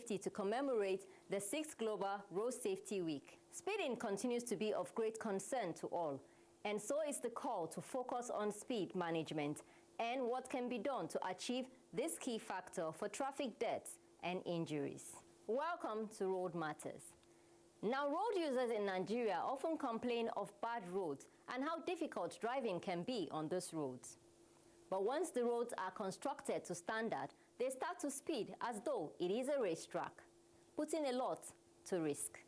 safety to commemorate the 6th Global Road Safety Week. Speeding continues to be of great concern to all, and so is the call to focus on speed management and what can be done to achieve this key factor for traffic deaths and injuries. Welcome to Road Matters. Now, road users in Nigeria often complain of bad roads and how difficult driving can be on those roads. But once the roads are constructed to standard, they start to speed as though it is a racetrack, putting a lot to risk.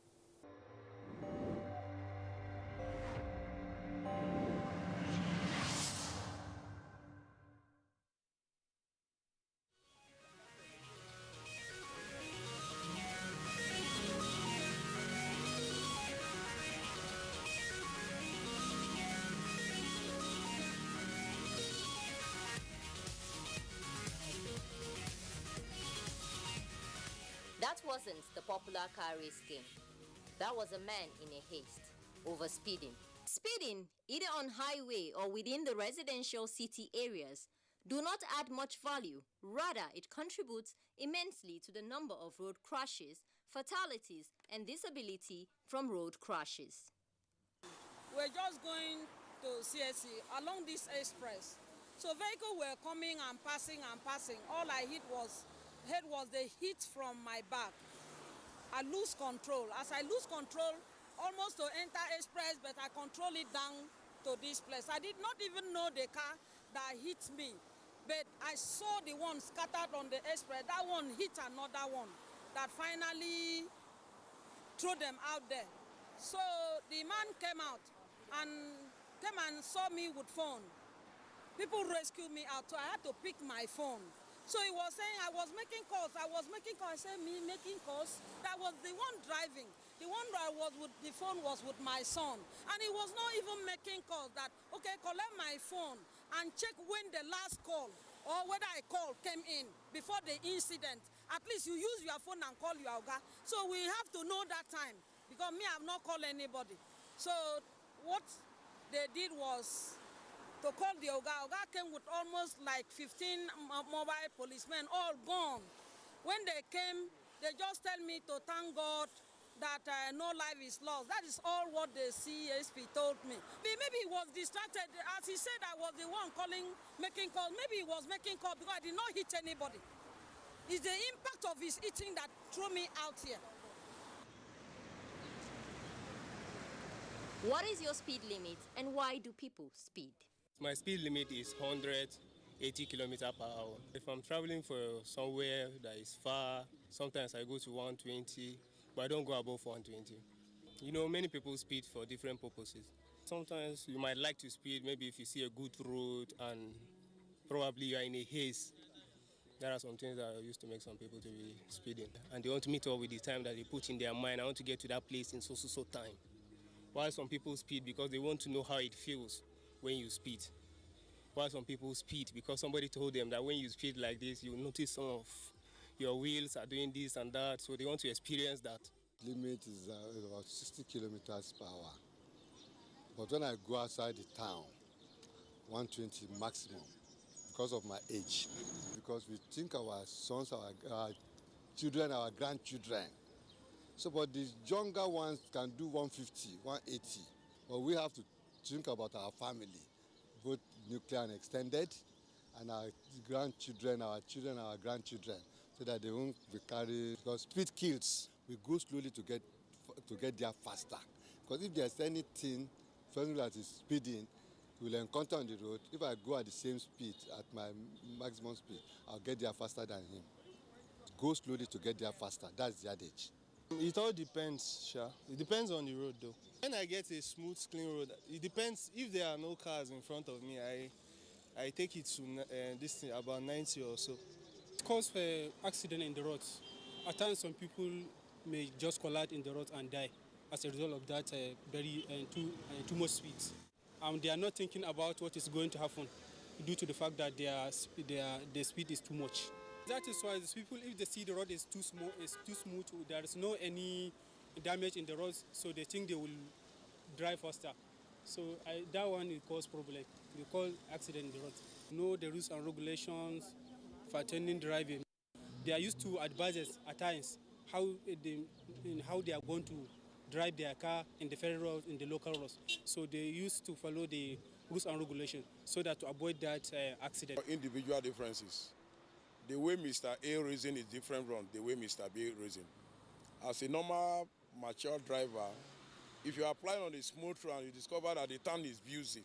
That wasn't the popular car race game. That was a man in a haste, over speeding. Speeding, either on highway or within the residential city areas, do not add much value. Rather, it contributes immensely to the number of road crashes, fatalities, and disability from road crashes. We're just going to CSC along this express. So vehicles were coming and passing and passing. All I heard was the heat from my back. I lose control. As I lose control, almost to enter express, but I control it down to this place. I did not even know the car that hit me, but I saw the one scattered on the express. That one hit another one that finally threw them out there. So the man came out and saw me with phone. People rescued me out, so I had to pick my phone. So he was saying I was making calls. I said, me making calls? That was the one driving. The one that was with the phone was with my son. And he was not even making calls that, okay, collect my phone and check when the last call or whether I call came in before the incident. At least you use your phone and call your Oga. So we have to know that time because me, I have not called anybody. So what they did was to call the Oga. Oga came with almost like 15 mobile policemen, all gone. When they came, they just tell me to thank God that no life is lost. That is all what the CSP told me. Maybe he was distracted. As he said, I was the one making calls. Maybe he was making calls because I did not hit anybody. It's the impact of his hitting that threw me out here. What is your speed limit and why do people speed? My speed limit is 180 kilometers per hour. If I'm traveling for somewhere that is far, sometimes I go to 120, but I don't go above 120. You know, many people speed for different purposes. Sometimes you might like to speed, maybe if you see a good road and probably you are in a haste. There are some things that are used to make some people to be speeding. And they want to meet up with the time that they put in their mind. I want to get to that place in so time. While some people speed because they want to know how it feels when you speed. While some people speed because somebody told them that when you speed like this, you notice some of your wheels are doing this and that, so they want to experience that. Limit is about 60 kilometers per hour. But when I go outside the town, 120 maximum because of my age. Because we think our sons, our children, our grandchildren. So, but the younger ones can do 150, 180. But we have to think about our family, both nuclear and extended, and our grandchildren, our children, our grandchildren, so that they won't be carried. Because speed kills. We go slowly to get there faster. Because if there's anything that is speeding, we'll encounter on the road. If I go at the same speed, at my maximum speed, I'll get there faster than him. Go slowly to get there faster. That's the adage. It all depends, Sha. It depends on the road, though. When I get a smooth, clean road, it depends. If there are no cars in front of me, I take it to this thing about 90 or so. It causes accident in the roads. At times, some people may just collide in the road and die as a result of that too much speed. They are not thinking about what is going to happen due to the fact that their speed is too much. That is why these people, if they see the road is too smooth, there is no any damage in the roads, so they think they will drive faster. So that one will cause problem. We call accident in the road. Know the rules and regulations for attending driving. They are used to advisors at times how they are going to drive their car in the federal roads, in the local roads. So they used to follow the rules and regulations so that to avoid that accident. Individual differences. The way Mr. A reason is different from the way Mr. B reason. As a normal, mature driver, if you are applying on a smooth road and you discover that the turn is busy,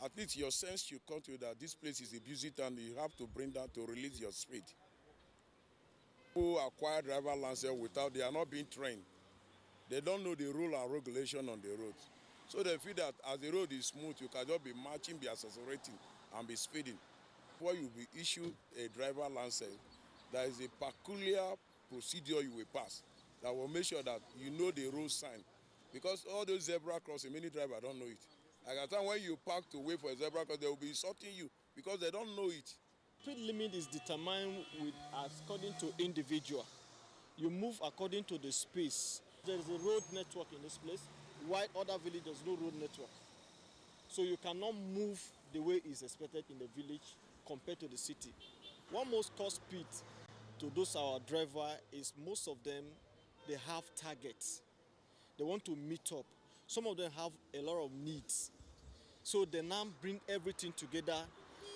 at least your sense should come to you that this place is a busy turn, you have to bring that to release your speed. Who acquire driver license without, they are not being trained. They don't know the rule and regulation on the road. So they feel that as the road is smooth, you can just be marching, be accelerating, and be speeding. Before you be issued a driver license, there is a peculiar procedure you will pass that will make sure that you know the road sign. Because all those zebra crossing, many drivers don't know it. Like at the time when you park to wait for a zebra cross, they will be insulting you because they don't know it. Speed limit is determined according to individual. You move according to the space. There is a road network in this place, while other village there's no road network. So you cannot move the way is expected in the village compared to the city. What most cause speed to those our driver is most of them, they have targets. They want to meet up. Some of them have a lot of needs. So they now bring everything together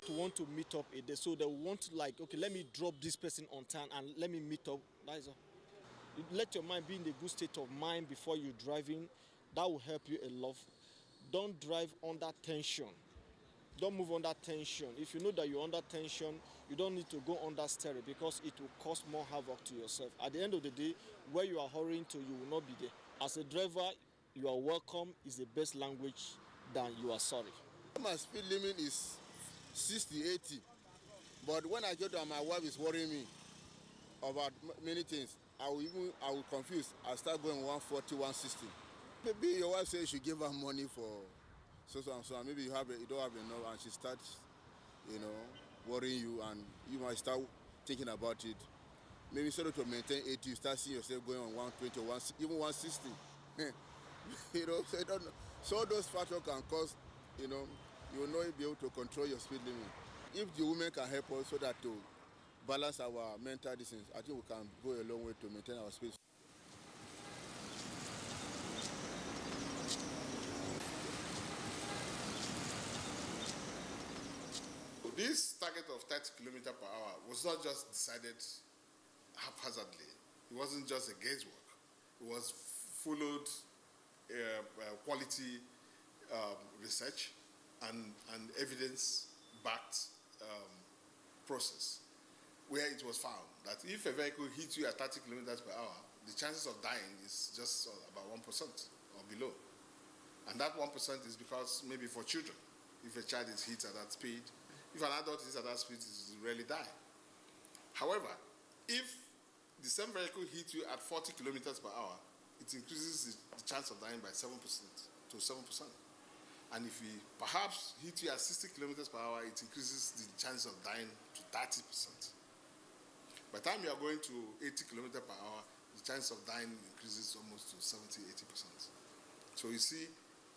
to want to meet up a day. So they want to like, okay, let me drop this person on time and let me meet up. That is all. You let your mind be in a good state of mind before you're driving. That will help you a lot. Don't drive under tension. Don't move under tension. If you know that you're under tension, you don't need to go under steering because it will cause more havoc to yourself. At the end of the day, where you are hurrying to, you will not be there. As a driver, you are welcome is the best language than you are sorry. My speed limit is 60, 80. But when I get there, my wife is worrying me about many things. I will confuse. I'll start going 140, 160. Maybe your wife says you should give her money for so and so, and maybe you don't have enough, and she starts, worrying you, and you might start thinking about it. Maybe instead of to maintain 80, you start seeing yourself going on 120 or even 160. So I don't know. So all those factors can cause, you will not be able to control your speed limit. If the women can help us so that to balance our mental distance, I think we can go a long way to maintain our speed. This target of 30 km/h was not just decided haphazardly. It wasn't just a guesswork. It was followed quality research and evidence-backed process, where it was found that if a vehicle hits you at 30 km/h, the chances of dying is just about 1% or below. And that 1% is because maybe for children, if a child is hit at that speed, if an adult is at that speed, it will rarely die. However, if the same vehicle hits you at 40 km/h, it increases the chance of dying by 7% to 7%. And if we perhaps hit you at 60 km/h, it increases the chance of dying to 30%. By the time you are going to 80 km/h, the chance of dying increases almost to 70, 80%. So you see,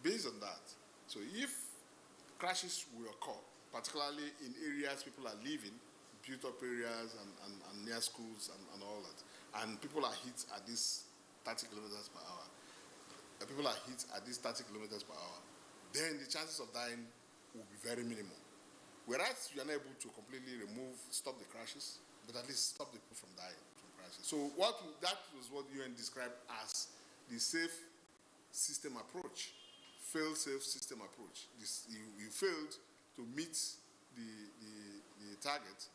based on that, so if crashes will occur, particularly in areas people are living, built-up areas and near schools and all that, and people are hit at this 30 km/h, people are hit at this 30 km/h, then the chances of dying will be very minimal. Whereas you are not able to completely stop the crashes, but at least stop the people from dying from crashes. So that was what UN described as the safe system approach, fail-safe system approach. You failed to meet the target,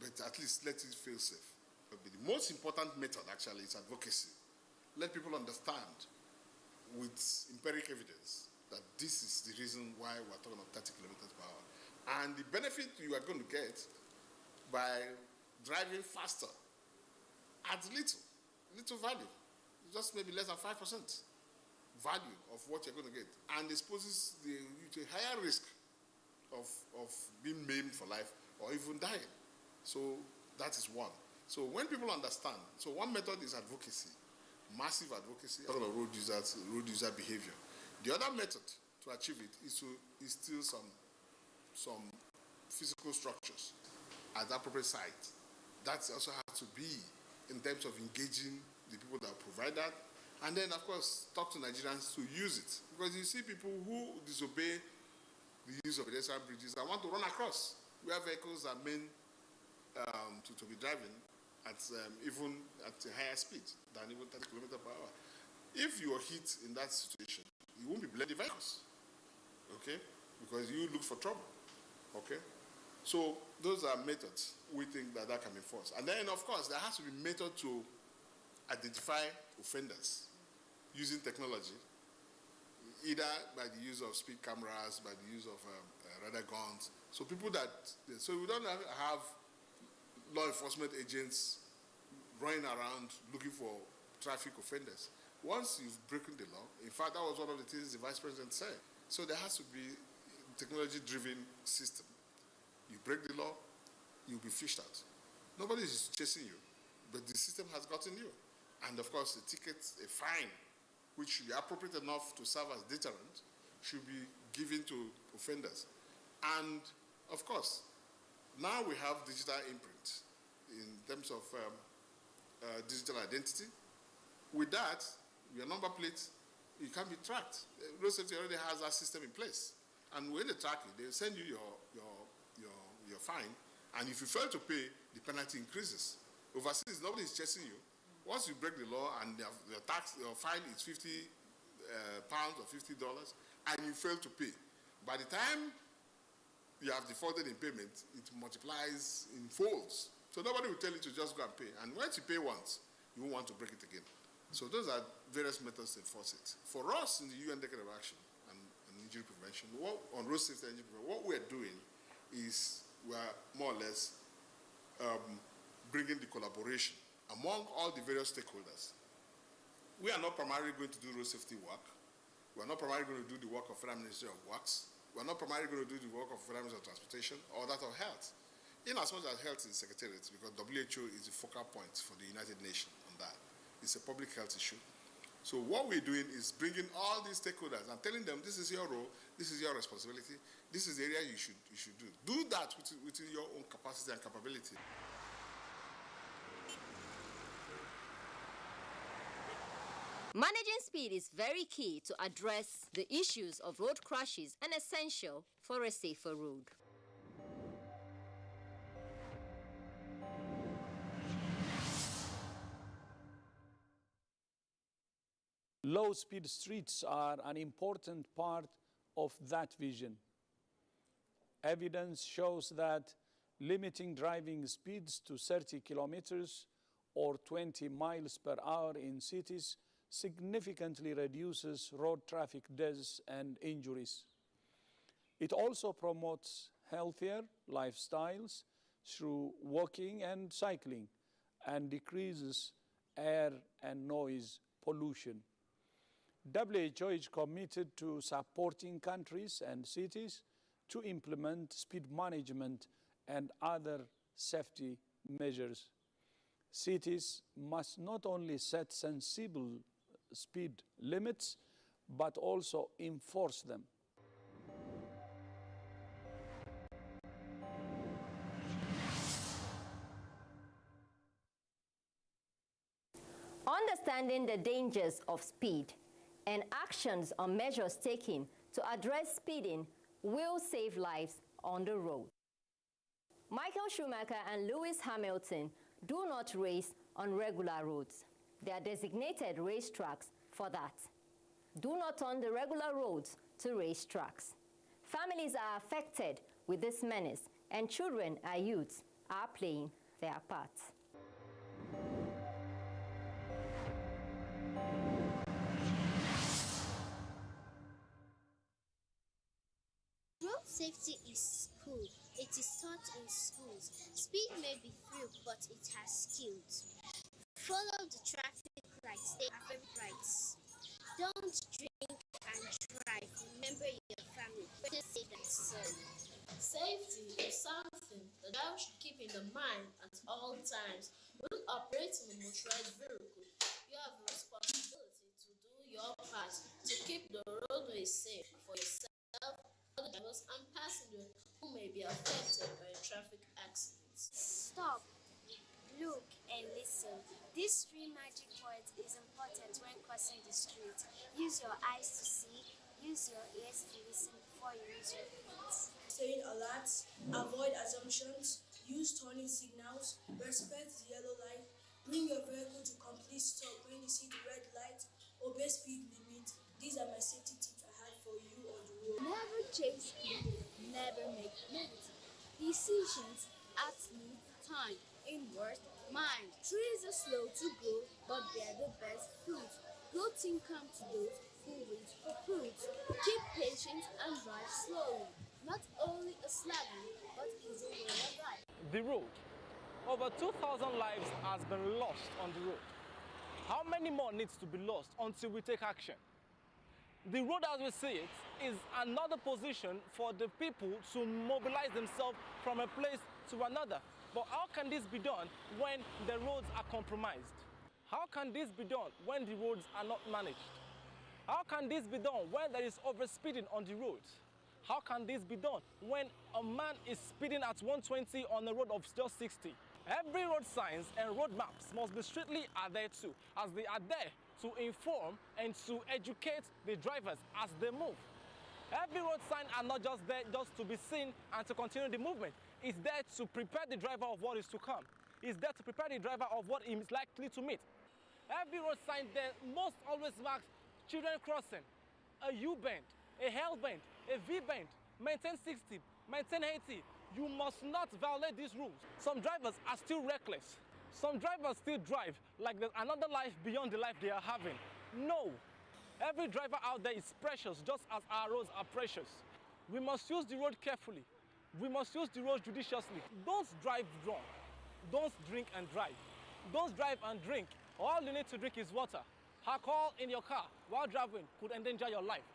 but at least let it fail safe. But the most important method actually is advocacy. Let people understand with empiric evidence that this is the reason why we're talking about 30 km/h. And the benefit you are going to get by driving faster adds little value. Just maybe less than 5% value of what you're going to get, and exposes you to a higher risk of being maimed for life or even dying. So that is one. So when people understand, so one method is advocacy, massive advocacy of road user behavior. The other method to achieve it is to instill some physical structures at the appropriate site That also has to be in terms of engaging the people that provide that. And then, of course, talk to Nigerians to use it. Because you see people who disobey the use of pedestrian bridges and want to run across, where vehicles are meant to be driving at even at a higher speed than even 30 kilometers per hour. If you are hit in that situation, you won't be blaming the vehicles, okay? Because you look for trouble, okay? So those are methods we think that can be enforced. And then, of course, there has to be method to identify offenders using technology, either by the use of speed cameras, by the use of radar guns. So people so we don't have law enforcement agents running around looking for traffic offenders. Once you've broken the law, in fact, that was one of the things the Vice President said. So there has to be a technology-driven system. You break the law, you'll be fished out. Nobody is chasing you, but the system has gotten you. And of course, a ticket, a fine, which should be appropriate enough to serve as deterrent, should be given to offenders. And of course, now we have digital imprint in terms of digital identity. With that, your number plate, it can be tracked. Road safety already has that system in place. And when they track it, they send you your fine. And if you fail to pay, the penalty increases. Overseas, nobody is chasing you. Once you break the law and your fine is £50 or $50, and you fail to pay, by the time you have defaulted in payment, it multiplies in folds. So nobody will tell you to just go and pay. And once you pay once, you won't want to break it again. So those are various methods to enforce it. For us in the UN Decade of Action and Injury Prevention, on road safety and injury prevention, what we're doing is we're more or less bringing the collaboration among all the various stakeholders. We are not primarily going to do road safety work. We are not primarily going to do the work of Federal Ministry of Works. We are not primarily going to do the work of Federal Ministry of Transportation or that of Health. In as much as health is secretariat, because WHO is the focal point for the United Nations on that. It's a public health issue. So what we're doing is bringing all these stakeholders and telling them this is your role, this is your responsibility, this is the area you should do. Do that within your own capacity and capability. Managing speed is very key to address the issues of road crashes and essential for a safer road. Low-speed streets are an important part of that vision. Evidence shows that limiting driving speeds to 30 kilometers or 20 miles per hour in cities significantly reduces road traffic deaths and injuries. It also promotes healthier lifestyles through walking and cycling and decreases air and noise pollution. WHO is committed to supporting countries and cities to implement speed management and other safety measures. Cities must not only set sensible speed limits, but also enforce them. Understanding the dangers of speed and actions or measures taken to address speeding will save lives on the road. Michael Schumacher and Lewis Hamilton do not race on regular roads. They are designated racetracks for that. Do not on the regular roads to racetracks. Families are affected with this menace, and children and youths are playing their part. Road safety is cool. It is taught in schools. Speed may be few, but it has skills. Follow the traffic lights. They are very rights. Don't drink and drive. Remember your family. Better safe than sorry. Safety is something the driver should keep in the mind at all times. When operating a motorized vehicle, you have a responsibility to do your part to keep the roadway safe for yourself, other drivers, and passengers who may be affected by traffic accidents. Stop. Look and listen. This three magic words is important when crossing the street. Use your eyes to see, use your ears to listen before you use your feet. Staying alert, avoid assumptions, use turning signals, respect the yellow light, bring your vehicle to complete stop when you see the red light, obey speed limit. These are my safety tips I have for you on the road. Never chase speed, never make negative decisions at need time. In word, mind. Trees are slow to grow, but they're the best fruit. Good things come to those who wait for fruit. Keep patient and drive slowly. Not only a slagging, but is a way of life. The road. Over 2,000 lives has been lost on the road. How many more needs to be lost until we take action? The road as we see it is another position for the people to mobilize themselves from a place to another. But how can this be done when the roads are compromised? How can this be done when the roads are not managed? How can this be done when there is overspeeding on the roads? How can this be done when a man is speeding at 120 on a road of just 60? Every road signs and road maps must be strictly adhered to, as they are there to inform and to educate the drivers as they move. Every road sign are not just there just to be seen and to continue the movement. It's there to prepare the driver of what is to come. It's there to prepare the driver of what he is likely to meet. Every road sign there must always mark children crossing, a U-bend, a L-bend, a V-bend, maintain 60, maintain 80. You must not violate these rules. Some drivers are still reckless. Some drivers still drive like there's another life beyond the life they are having. No. Every driver out there is precious, just as our roads are precious. We must use the road carefully. We must use the road judiciously. Don't drive drunk. Don't drink and drive. Don't drive and drink. All you need to drink is water. Alcohol in your car while driving could endanger your life.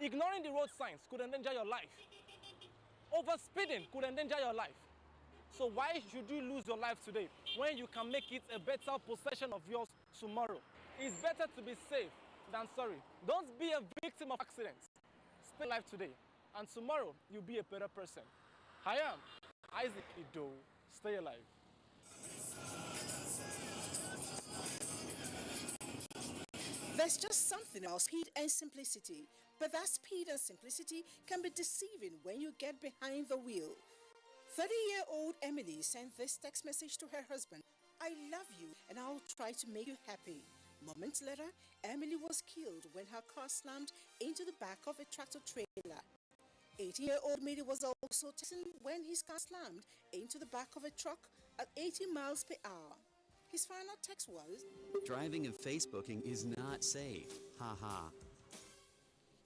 Ignoring the road signs could endanger your life. Overspeeding could endanger your life. So why should you lose your life today when you can make it a better possession of yours tomorrow? It's better to be safe than sorry. Don't be a victim of accidents. Stay alive today, and tomorrow you'll be a better person. I am Isaac Ido. Stay alive. There's just something about speed and simplicity, but that speed and simplicity can be deceiving when you get behind the wheel. 30-year-old Emily sent this text message to her husband: "I love you and I'll try to make you happy." Moments later, Emily was killed when her car slammed into the back of a tractor trailer. 18-year-old Midi was also texting when his car slammed into the back of a truck at 80 miles per hour. His final text was, "Driving and Facebooking is not safe. Ha ha."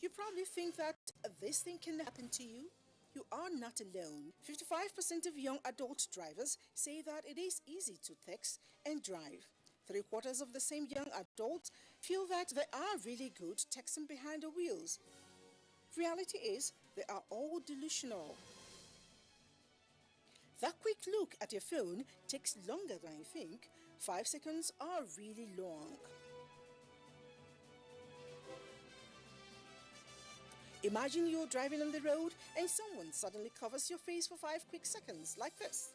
You probably think that this thing can happen to you. You are not alone. 55% of young adult drivers say that it is easy to text and drive. 3/4 of the same young adults feel that they are really good texting behind the wheels. Reality is, they are all delusional. That quick look at your phone takes longer than you think. 5 seconds are really long. Imagine you're driving on the road and someone suddenly covers your face for 5 quick seconds, like this.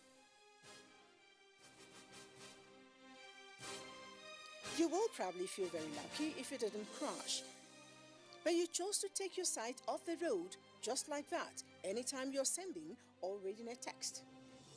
You will probably feel very lucky if you didn't crash. But you chose to take your sight off the road just like that anytime you're sending or reading a text.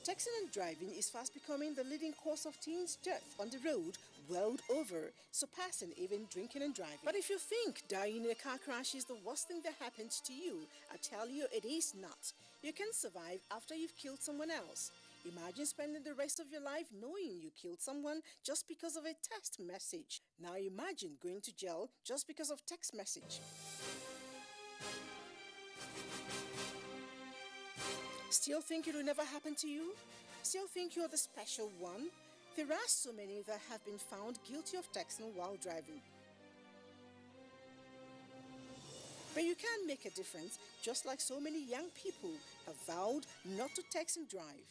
Texting and driving is fast becoming the leading cause of teens' death on the road world over, surpassing even drinking and driving. But if you think dying in a car crash is the worst thing that happened to you, I tell you it is not. You can survive after you've killed someone else. Imagine spending the rest of your life knowing you killed someone just because of a text message. Now imagine going to jail just because of text message. Still think it will never happen to you? Still think you're the special one? There are so many that have been found guilty of texting while driving. But you can make a difference, just like so many young people have vowed not to text and drive.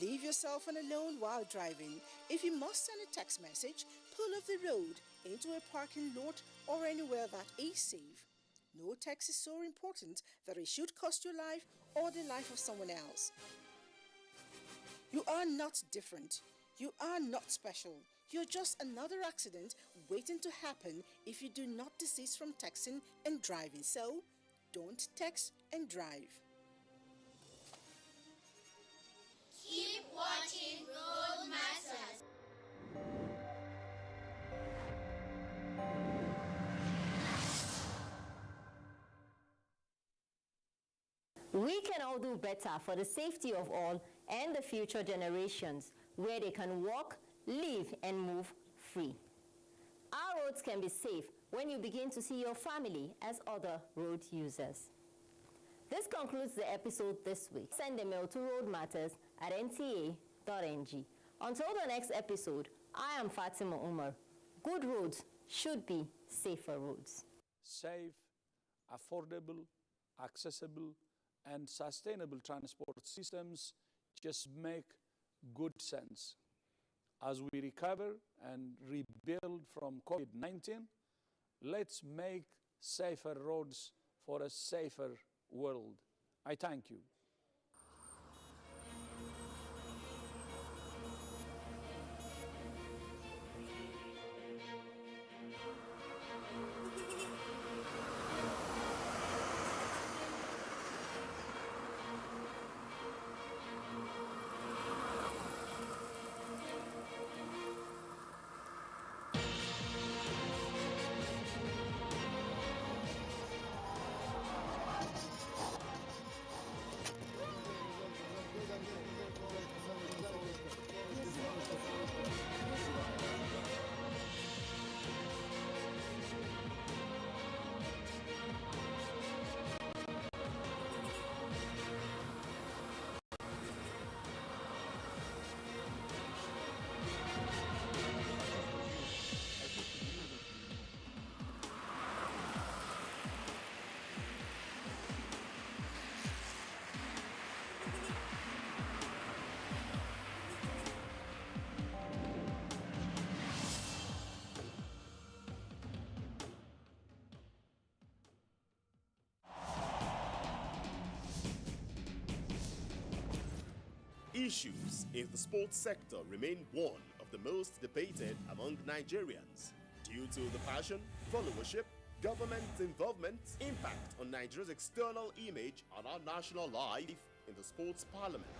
Leave your cell phone alone while driving. If you must send a text message, pull off the road into a parking lot or anywhere that is safe. No text is so important that it should cost your life or the life of someone else. You are not different. You are not special. You're just another accident waiting to happen if you do not desist from texting and driving. So, don't text and drive. Keep watching Road Matters. We can all do better for the safety of all and the future generations, where they can walk, live, and move free. Our roads can be safe when you begin to see your family as other road users. This concludes the episode this week. Send a mail to roadmatters@nta.ng. Until the next episode, I am Fatima Umar. Good roads should be safer roads. Safe, affordable, accessible, and sustainable transport systems just make good sense. As we recover and rebuild from COVID-19, let's make safer roads for a safer world. I thank you. Issues in the sports sector remain one of the most debated among Nigerians due to the passion, followership, government involvement, impact on Nigeria's external image and our national life in the sports parliament.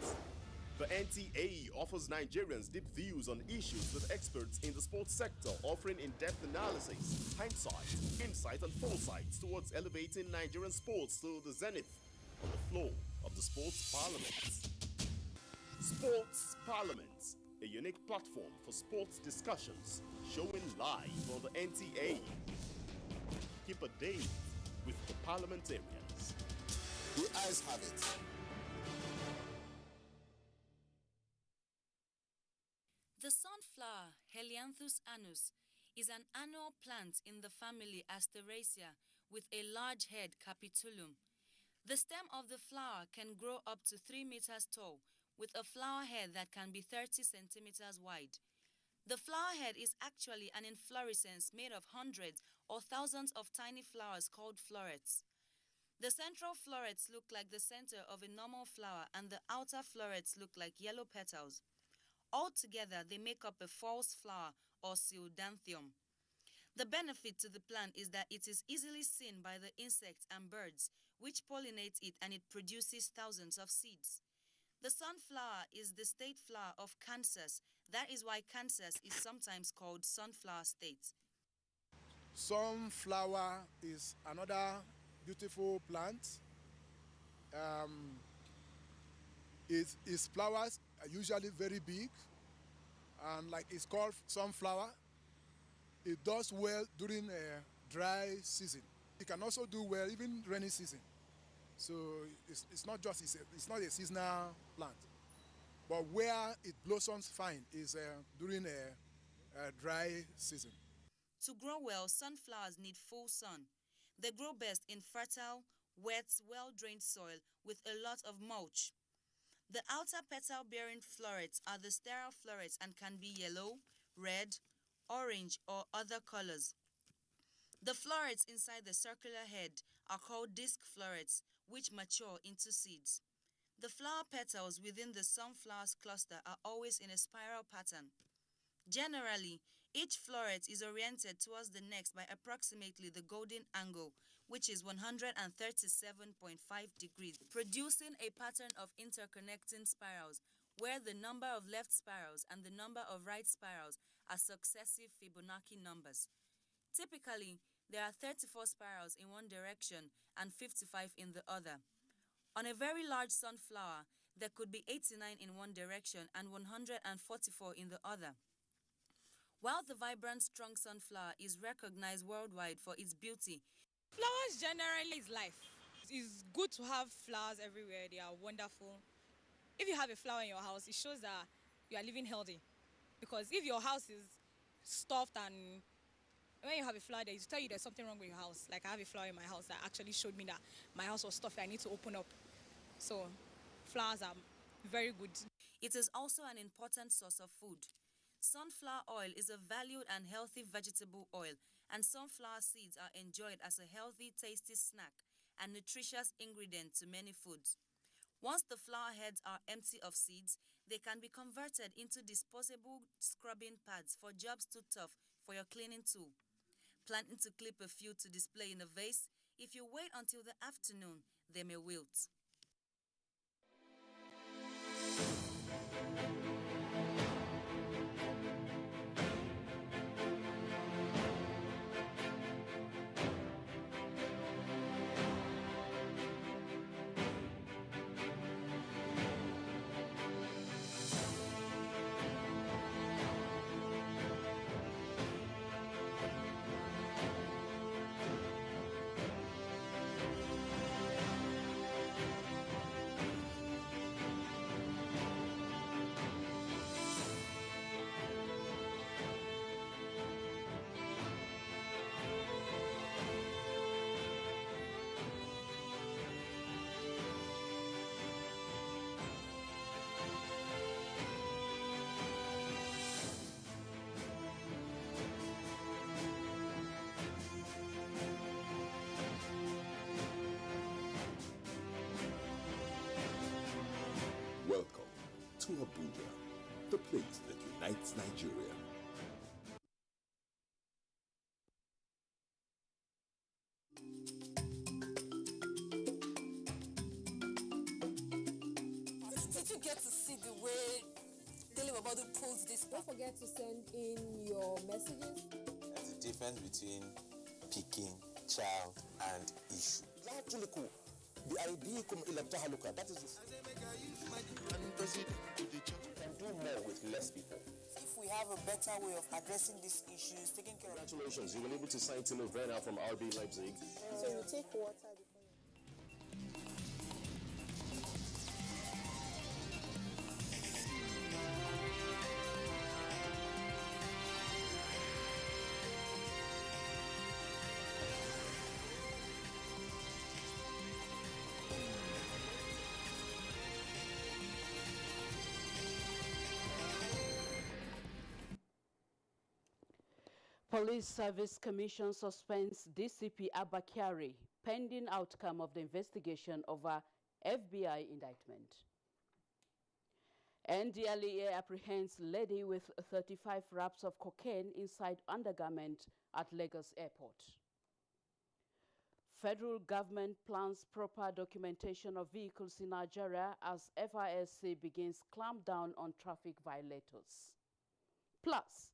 The NTA offers Nigerians deep views on issues with experts in the sports sector, offering in-depth analysis, hindsight, insight and foresight towards elevating Nigerian sports to the zenith on the floor of the sports parliament. Sports Parliament, a unique platform for sports discussions, showing live on the NTA. Keep a date with the parliamentarians. The eyes have it. The sunflower, Helianthus annus, is an annual plant in the family Asteraceae with a large head, capitulum. The stem of the flower can grow up to 3 meters tall, with a flower head that can be 30 centimeters wide. The flower head is actually an inflorescence made of hundreds or thousands of tiny flowers called florets. The central florets look like the center of a normal flower, and the outer florets look like yellow petals. Altogether, they make up a false flower or pseudanthium. The benefit to the plant is that it is easily seen by the insects and birds, which pollinate it, and it produces thousands of seeds. The sunflower is the state flower of Kansas. That is why Kansas is sometimes called Sunflower State. Sunflower is another beautiful plant. Its flowers are usually very big, and like it's called sunflower. It does well during a dry season. It can also do well even rainy season. So it's not a seasonal plant. But where it blossoms fine is during a dry season. To grow well, sunflowers need full sun. They grow best in fertile, wet, well-drained soil with a lot of mulch. The outer petal-bearing florets are the sterile florets and can be yellow, red, orange, or other colors. The florets inside the circular head are called disc florets, which mature into seeds. The flower petals within the sunflower's cluster are always in a spiral pattern. Generally, each floret is oriented towards the next by approximately the golden angle, which is 137.5 degrees, producing a pattern of interconnecting spirals, where the number of left spirals and the number of right spirals are successive Fibonacci numbers. Typically, there are 34 spirals in one direction and 55 in the other. On a very large sunflower, there could be 89 in one direction and 144 in the other. While the vibrant, strong sunflower is recognized worldwide for its beauty, flowers generally is life. It's good to have flowers everywhere. They are wonderful. If you have a flower in your house, it shows that you are living healthy. Because if your house is stuffed and when you have a flower there, it tell you there's something wrong with your house. Like I have a flower in my house that actually showed me that my house was stuffy. I need to open up. So flowers are very good. It is also an important source of food. Sunflower oil is a valued and healthy vegetable oil, and sunflower seeds are enjoyed as a healthy, tasty snack and nutritious ingredient to many foods. Once the flower heads are empty of seeds, they can be converted into disposable scrubbing pads for jobs too tough for your cleaning tool. Planning to clip a few to display in a vase, if you wait until the afternoon, they may wilt. Welcome to Abuja, the place that unites Nigeria. Did you get to see the way Daily Babadu pulls this? Don't forget to send in your messages. There's a difference between picking, child, and issue. That is you can do more with less people. If we have a better way of addressing these issues, taking care of... Congratulations, you were able to sign Timo Werner from RB Leipzig. So you take water before you... Police Service Commission suspends DCP Abba Kyari pending outcome of the investigation over FBI indictment. NDLEA apprehends lady with 35 wraps of cocaine inside undergarment at Lagos Airport. Federal government plans proper documentation of vehicles in Nigeria as FISC begins clampdown on traffic violators. Plus,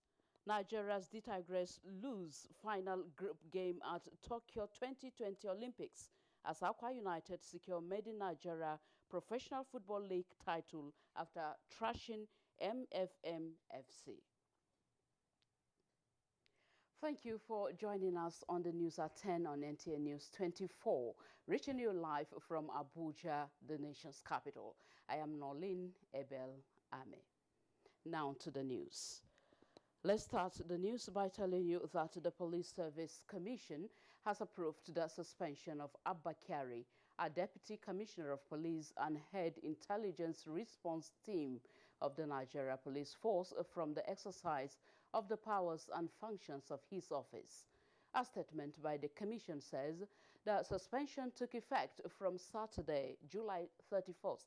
Nigeria's D Tigers lose final group game at Tokyo 2020 Olympics as Akwa United secure Made in Nigeria Professional Football League title after trashing MFM-FC. Thank you for joining us on the news at 10 on NTA News 24, reaching you live from Abuja, the nation's capital. I am Nolin Ebel Ame. Now to the news. Let's start the news by telling you that the Police Service Commission has approved the suspension of Abba Kyari, a Deputy Commissioner of Police and Head Intelligence Response Team of the Nigeria Police Force, from the exercise of the powers and functions of his office. A statement by the Commission says the suspension took effect from Saturday, July 31st,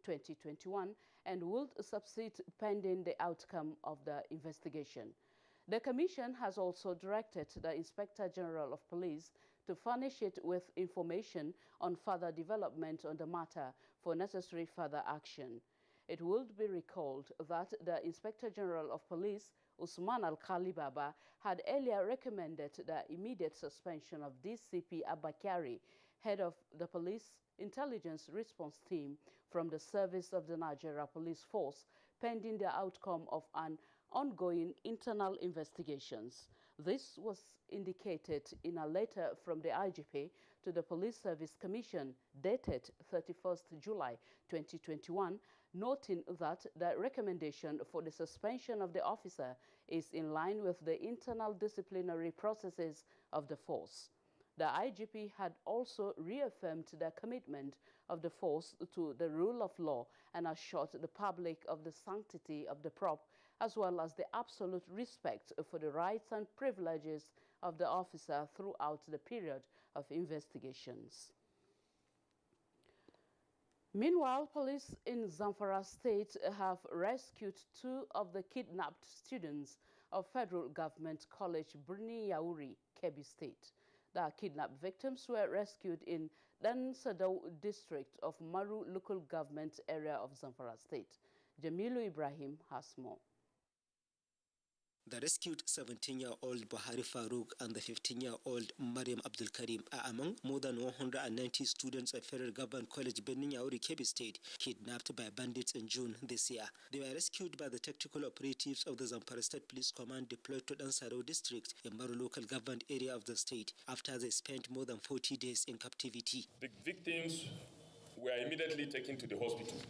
2021 and would subside pending the outcome of the investigation. The Commission has also directed the Inspector General of Police to furnish it with information on further development on the matter for necessary further action. It would be recalled that the Inspector General of Police, Usman Al-Khali Baba, had earlier recommended the immediate suspension of DCP Abakari, head of the Police Intelligence Response Team, from the service of the Nigeria Police Force, pending the outcome of an ongoing internal investigations. This was indicated in a letter from the IGP to the Police Service Commission dated 31st July 2021, noting that the recommendation for the suspension of the officer is in line with the internal disciplinary processes of the force. The IGP had also reaffirmed the commitment of the force to the rule of law and assured the public of the sanctity of the prop, as well as the absolute respect for the rights and privileges of the officer throughout the period of investigations. Meanwhile, police in Zamfara State have rescued 2 of the kidnapped students of Federal Government College Birni Yauri, Kebbi State. The kidnapped victims were rescued in Dan Sadau district of Maru local government area of Zamfara State. Jamilu Ibrahim has more. The rescued 17-year-old Bahari Farouk and the 15-year-old Mariam Abdul Karim are among more than 190 students at Federal Government College Birni Yauri, Kebbi State, kidnapped by bandits in June this year. They were rescued by the tactical operatives of the Zamfara State Police Command deployed to Dansaro district in Maru local government area of the state after they spent more than 40 days in captivity. The victims were immediately taken to the hospital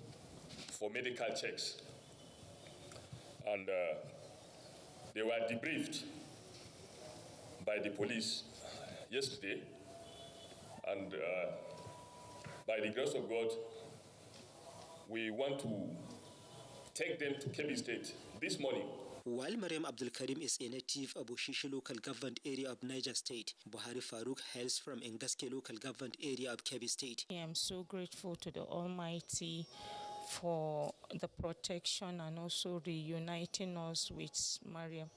for medical checks, and they were debriefed by the police yesterday, and by the grace of God, we want to take them to Kebbi State this morning. While Mariam Abdul Karim is a native of Bushishi local government area of Niger State, Buhari Farouk hails from Engaske local government area of Kebbi State. I am so grateful to the Almighty for the protection and also reuniting us with Mariam.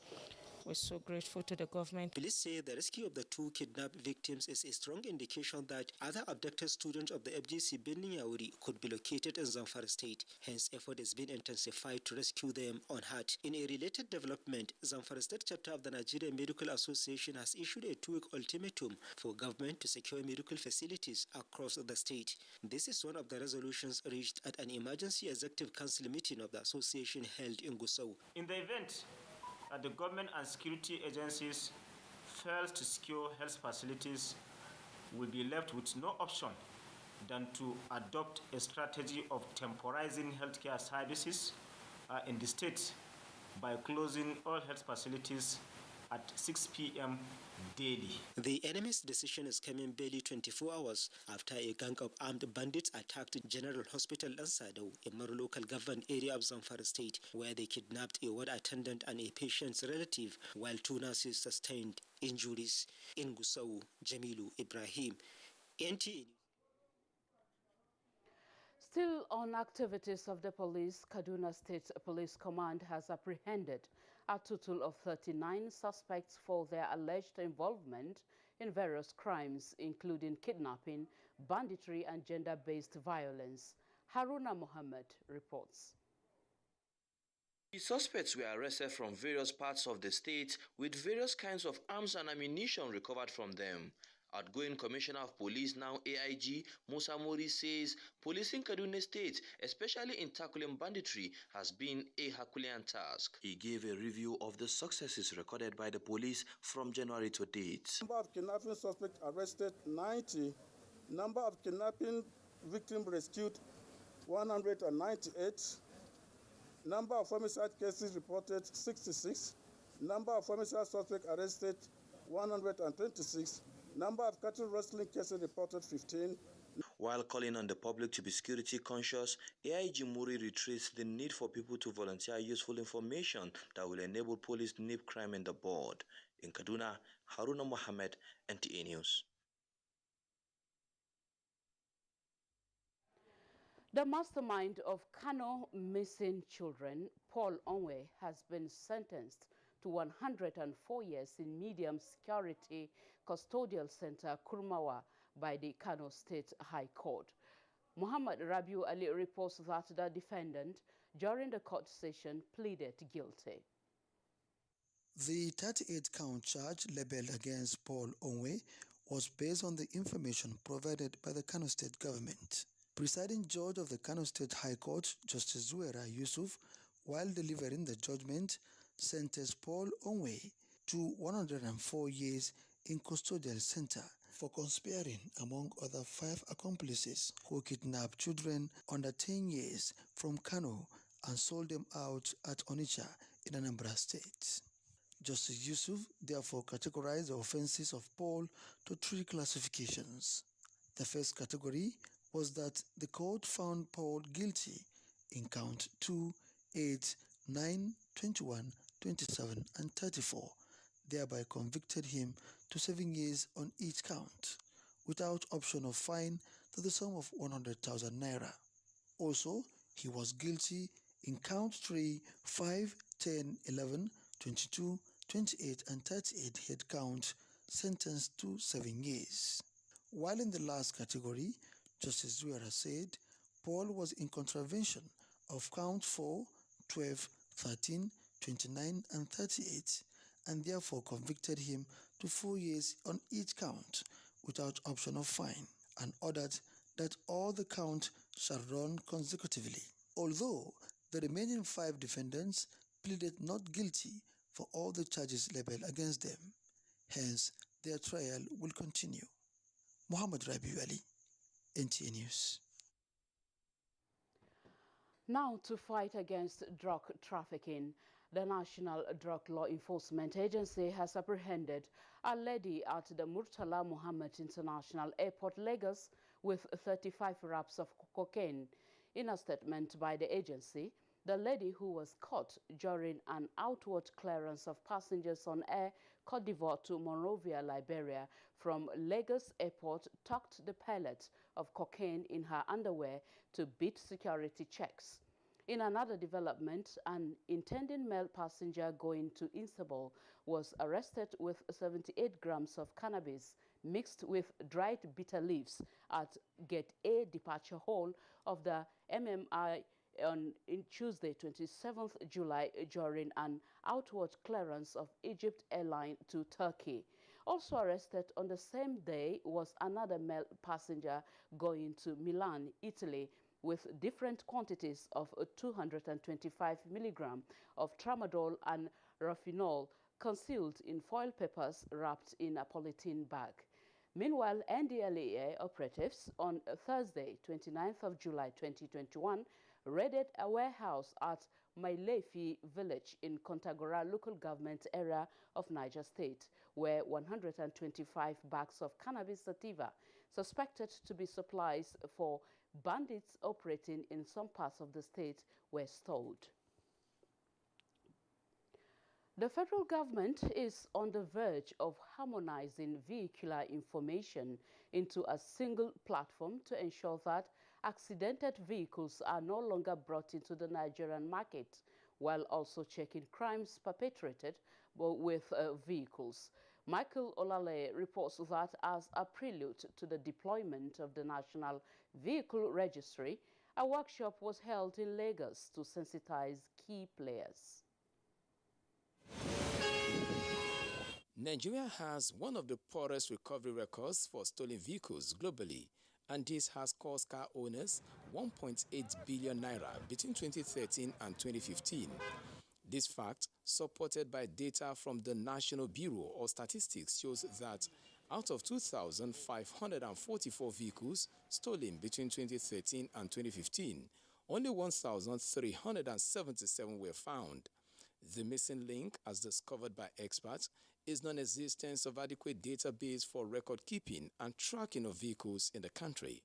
We're so grateful to the government. Police say the rescue of the 2 kidnapped victims is a strong indication that other abducted students of the FGC Birni Yauri could be located in Zamfara State. Hence, effort has been intensified to rescue them unhurt. In a related development, Zamfara State chapter of the Nigerian Medical Association has issued a 2-week ultimatum for government to secure medical facilities across the state. This is one of the resolutions reached at an emergency executive council meeting of the association held in Gusau. In the event that the government and security agencies fail to secure health facilities, will be left with no option than to adopt a strategy of temporizing healthcare services in the state by closing all health facilities at 6 p.m. daily. The enemy's decision is coming barely 24 hours after a gang of armed bandits attacked General Hospital Lansado, a Maru local government area of Zamfara State, where they kidnapped a ward attendant and a patient's relative, while 2 nurses sustained injuries. In Gusau, Jamilu Ibrahim, NTA. Still on activities of the police, Kaduna State Police Command has apprehended a total of 39 suspects for their alleged involvement in various crimes, including kidnapping, banditry, and gender-based violence. Haruna Mohammed reports. The suspects were arrested from various parts of the state with various kinds of arms and ammunition recovered from them. Outgoing Commissioner of Police, now AIG, Musa Mori, says policing Kaduna State, especially in tackling banditry, has been a Herculean task. He gave a review of the successes recorded by the police from January to date. Number of kidnapping suspects arrested 90. Number of kidnapping victims rescued 198. Number of homicide cases reported 66. Number of homicide suspects arrested 126. Number of cattle rustling cases reported 15. While calling on the public to be security conscious, AIG Muri reiterates the need for people to volunteer useful information that will enable police to nip crime in the bud. In Kaduna, Haruna Mohammed, NTA News. The mastermind of Kano missing children, Paul Onwe, has been sentenced to 104 years in medium security custodial center Kurmawa by the Kano State High Court. Muhammad Rabiu Ali reports that the defendant, during the court session, pleaded guilty. The 38-count charge labeled against Paul Onwe was based on the information provided by the Kano State government. Presiding judge of the Kano State High Court, Justice Zuera Yusuf, while delivering the judgment, sentenced Paul Onwe to 104 years in custodial center for conspiring, among other 5 accomplices who kidnapped children under 10 years from Kano and sold them out at Onitsha in Anambra State. Justice Yusuf therefore categorized the offenses of Paul to 3 classifications. The first category was that the court found Paul guilty in count 2, 8, 9, 21, 27, and 34, thereby convicted him to 7 years on each count, without option of fine to the sum of 100,000 naira. Also, he was guilty in count 3, 5, 10, 11, 22, 28, and 38 head count, sentenced to 7 years. While in the last category, Justice Zuera said Paul was in contravention of count 4, 12, 13, 29, and 38, and therefore convicted him to 4 years on each count without option of fine, and ordered that all the counts shall run consecutively. Although the remaining 5 defendants pleaded not guilty for all the charges labeled against them, hence their trial will continue. Muhammad Rabiu Ali, NTA News. Now, to fight against drug trafficking, the National Drug Law Enforcement Agency has apprehended a lady at the Murtala Muhammad International Airport, Lagos, with 35 wraps of cocaine. In a statement by the agency, the lady, who was caught during an outward clearance of passengers on Air Cote d'Ivoire to Monrovia, Liberia, from Lagos Airport, tucked the pellet of cocaine in her underwear to beat security checks. In another development, an intending male passenger going to Istanbul was arrested with 78 grams of cannabis mixed with dried bitter leaves at Gate A departure hall of the MMI on Tuesday, 27th July, during an outward clearance of Egypt Airline to Turkey. Also arrested on the same day was another male passenger going to Milan, Italy, with different quantities of 225 milligrams of tramadol and raffinol concealed in foil papers wrapped in a polythene bag. Meanwhile, NDLEA operatives on Thursday, 29th of July 2021, raided a warehouse at Mailefi village in Kontagora local government area of Niger State, where 125 bags of cannabis sativa, suspected to be supplies for bandits operating in some parts of the state, were stored. The federal government is on the verge of harmonizing vehicular information into a single platform to ensure that accidented vehicles are no longer brought into the Nigerian market, while also checking crimes perpetrated with vehicles. Michael Olale reports that as a prelude to the deployment of the National Vehicle Registry, a workshop was held in Lagos to sensitize key players. Nigeria has one of the poorest recovery records for stolen vehicles globally, and this has cost car owners 1.8 billion naira between 2013 and 2015. This fact, supported by data from the National Bureau of Statistics, shows that out of 2,544 vehicles stolen between 2013 and 2015, only 1,377 were found. The missing link, as discovered by experts, is non-existence of adequate database for record-keeping and tracking of vehicles in the country.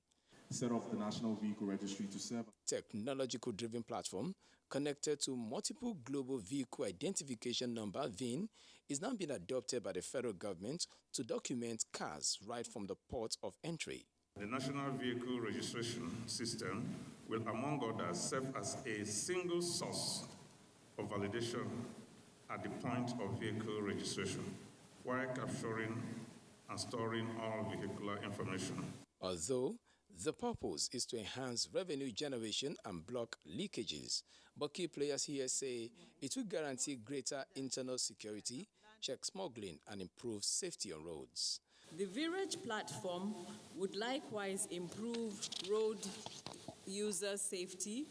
Set off the National Vehicle Registry to serve technological-driven platform connected to multiple global vehicle identification number VIN is now being adopted by the federal government to document cars right from the port of entry. The National Vehicle Registration System will, among others, serve as a single source of validation at the point of vehicle registration, while capturing and storing all vehicular information. Although the purpose is to enhance revenue generation and block leakages, but key players here say it will guarantee greater internal security, check smuggling, and improve safety on roads. The Virage platform would likewise improve road user safety,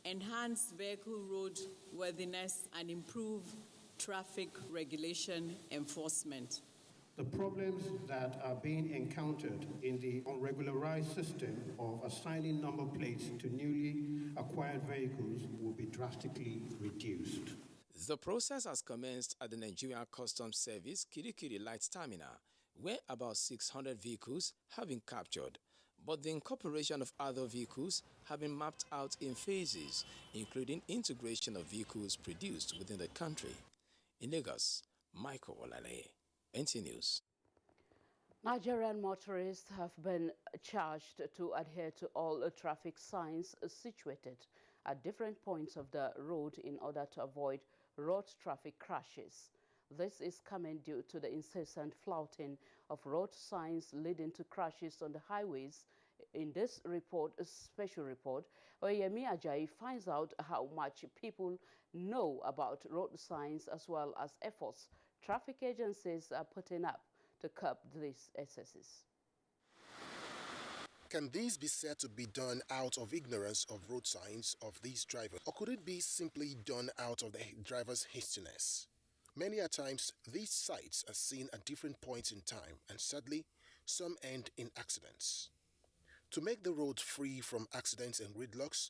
enhance vehicle roadworthiness, and improve traffic regulation enforcement. The problems that are being encountered in the unregularized system of assigning number plates to newly acquired vehicles will be drastically reduced. The process has commenced at the Nigerian Customs Service Kirikiri Light Terminal, where about 600 vehicles have been captured, but the incorporation of other vehicles have been mapped out in phases, including integration of vehicles produced within the country. In Lagos, Michael Olale, NTA News. Nigerian motorists have been charged to adhere to all traffic signs situated at different points of the road in order to avoid road traffic crashes. This is coming due to the incessant flouting of road signs leading to crashes on the highways. In this report, a special report, Oyemi Ajayi finds out how much people know about road signs as well as efforts traffic agencies are putting up to curb these excesses. Can this be said to be done out of ignorance of road signs of these drivers, or could it be simply done out of the driver's hastiness? Many a times, these sights are seen at different points in time, and sadly, some end in accidents. To make the road free from accidents and gridlocks,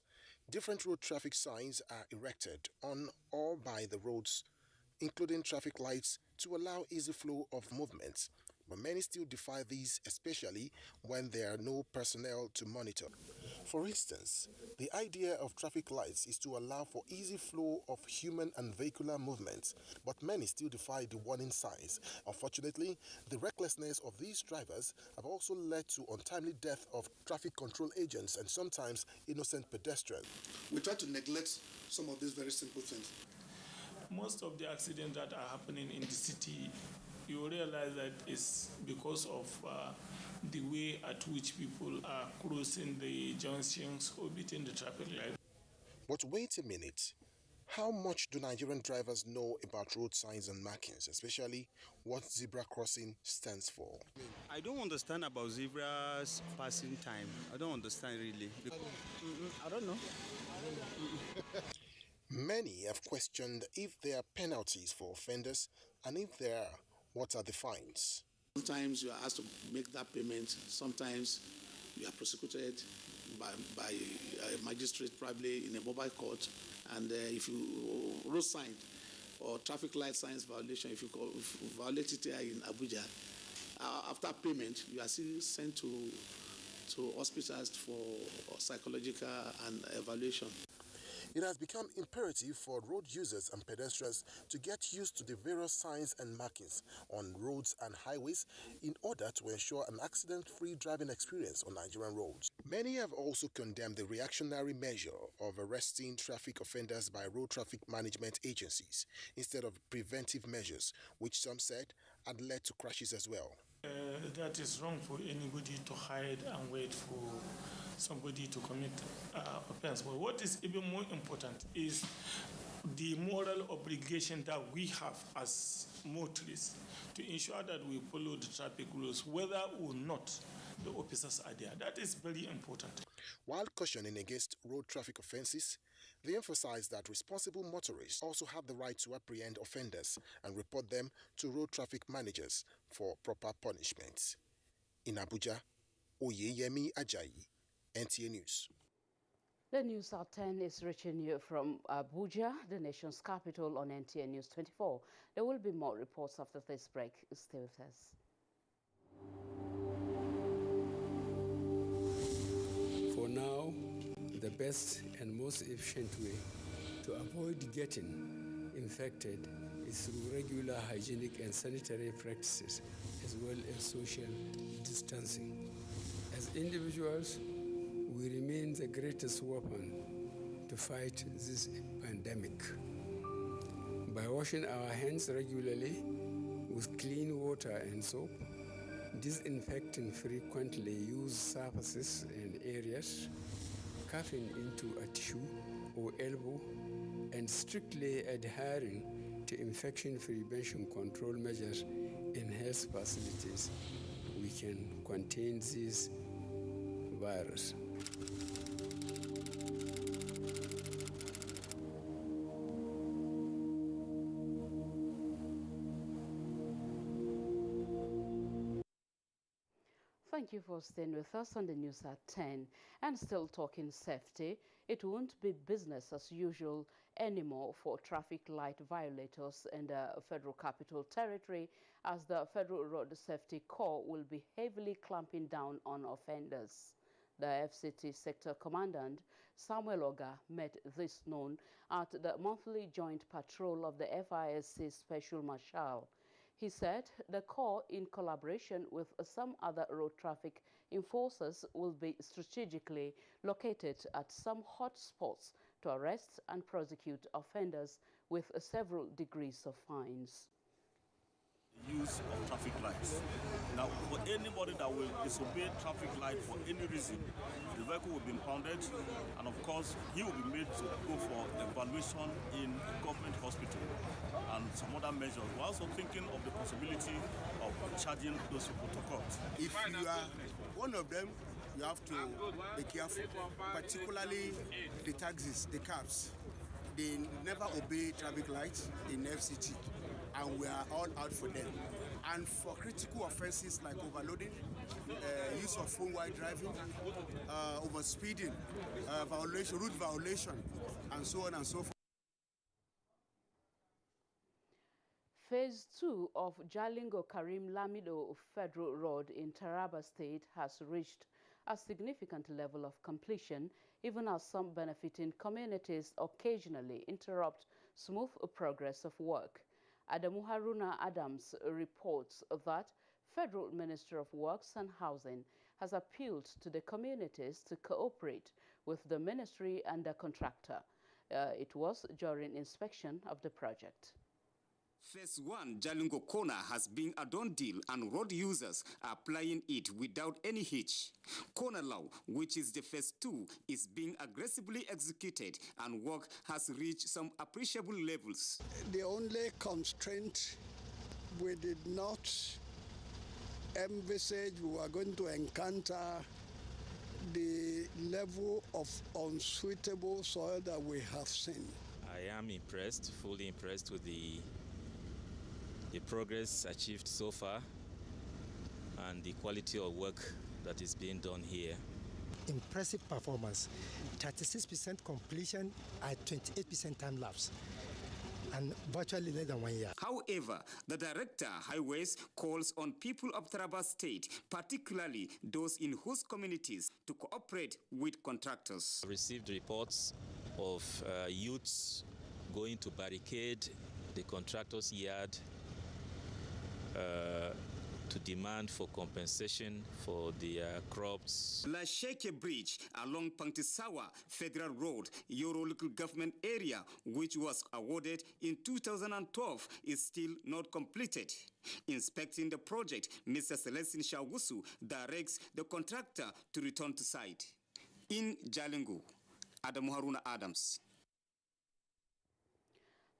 different road traffic signs are erected on or by the roads, including traffic lights, to allow easy flow of movement. But many still defy these, especially when there are no personnel to monitor. For instance, the idea of traffic lights is to allow for easy flow of human and vehicular movement, but many still defy the warning signs. Unfortunately, the recklessness of these drivers have also led to untimely death of traffic control agents and sometimes innocent pedestrians. We try to neglect some of these very simple things. Most of the accidents that are happening in the city, you realize that it's because of the way at which people are crossing the junctions or beating the traffic light. But wait a minute. How much do Nigerian drivers know about road signs and markings, especially what zebra crossing stands for? I don't understand about zebras passing time. I don't understand really. I don't know. Many have questioned if there are penalties for offenders, and if there are, what are the fines? Sometimes you are asked to make that payment. Sometimes you are prosecuted by a magistrate, probably in a mobile court. And if you road sign or traffic light signs violation, if you violate it here in Abuja, after payment, you are still sent to hospitals for psychological and evaluation. It has become imperative for road users and pedestrians to get used to the various signs and markings on roads and highways in order to ensure an accident-free driving experience on Nigerian roads. Many have also condemned the reactionary measure of arresting traffic offenders by road traffic management agencies instead of preventive measures, which some said had led to crashes as well. That is wrong for anybody to hide and wait for somebody to commit offense. But what is even more important is the moral obligation that we have as motorists to ensure that we follow the traffic rules, whether or not the officers are there. That is very important. While cautioning against road traffic offenses, they emphasized that responsible motorists also have the right to apprehend offenders and report them to road traffic managers for proper punishment. In Abuja, Oyeyemi Ajayi, NTA News. The News at 10 is reaching you from Abuja, the nation's capital, on NTA News 24. There will be more reports after this break. Stay with us. For now, the best and most efficient way to avoid getting infected is through regular hygienic and sanitary practices, as well as social distancing. As individuals, we remain the greatest weapon to fight this pandemic. By washing our hands regularly with clean water and soap, disinfecting frequently used surfaces and areas, coughing into a tissue or elbow, and strictly adhering to infection prevention control measures in health facilities, we can contain this virus. Thank you for staying with us on the news at 10. And still talking safety, it won't be business as usual anymore for traffic light violators in the Federal Capital Territory, as the Federal Road Safety Corps will be heavily clamping down on offenders. The FCT Sector Commandant, Samuel Oga, made this known at the monthly joint patrol of the FISC Special Marshal. He said the Corps, in collaboration with some other road traffic enforcers, will be strategically located at some hot spots to arrest and prosecute offenders with several degrees of fines. Use of traffic lights. Now, for anybody that will disobey traffic light for any reason, the vehicle will be impounded, and of course, he will be made to go for evaluation in a government hospital and some other measures. We're also thinking of the possibility of charging those people to court. If you are one of them, you have to be careful, particularly the taxis, the cabs. They never obey traffic lights in FCT, and we are all out for them. And for critical offenses like overloading, use of phone while driving, overspeeding, violation, route violation, and so on and so forth. Phase 2 of Jalingo Karim Lamido Federal Road in Taraba State has reached a significant level of completion, even as some benefiting communities occasionally interrupt smooth progress of work. Adamu Haruna Adams reports that Federal Ministry of Works and Housing has appealed to the communities to cooperate with the ministry and the contractor. It was during inspection of the project. Phase 1 Jalingo Corner has been a done deal, and road users are plying it without any hitch. Corner Law, which is the Phase 2, is being aggressively executed, and work has reached some appreciable levels. The only constraint we did not envisage we were going to encounter the level of unsuitable soil that we have seen. I am impressed, fully impressed with the progress achieved so far and the quality of work that is being done here. Impressive performance, 36% completion at 28% time lapse, and virtually less than 1 year. However, the Director Highways calls on people of Taraba State, particularly those in host communities, to cooperate with contractors. I received reports of youths going to barricade the contractor's yard to demand for compensation for their crops. La Sheke Bridge along Pantisawa Federal Road, Yoro local government area, which was awarded in 2012, is still not completed. Inspecting the project, Mr. Celestin Shagusu directs the contractor to return to site. In Jalingo, Adamu Haruna Adams.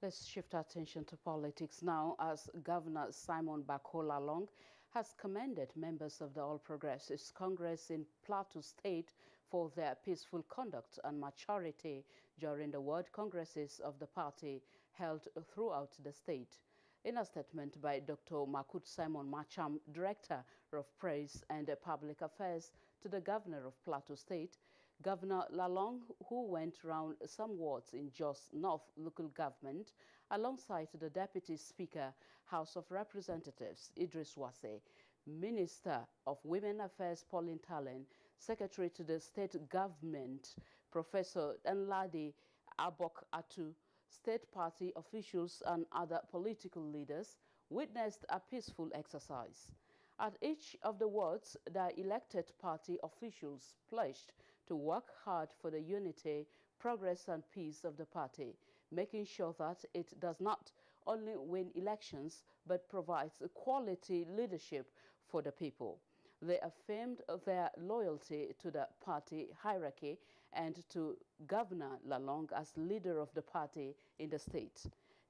Let's shift our attention to politics now, as Governor Simon Bakola Long has commended members of the All Progressives Congress in Plateau State for their peaceful conduct and maturity during the World Congresses of the party held throughout the state. In a statement by Dr. Makut Simon Macham, Director of Press and Public Affairs to the Governor of Plateau State, Governor Lalong, who went round some wards in Jos North local government, alongside the Deputy Speaker, House of Representatives, Idris Wase, Minister of Women Affairs, Pauline Talen, Secretary to the State Government, Professor Nladi Abok Atu, state party officials and other political leaders witnessed a peaceful exercise. At each of the wards, the elected party officials pledged to work hard for the unity, progress and peace of the party, making sure that it does not only win elections but provides a quality leadership for the people. They affirmed their loyalty to the party hierarchy and to Governor Lalong as leader of the party in the state.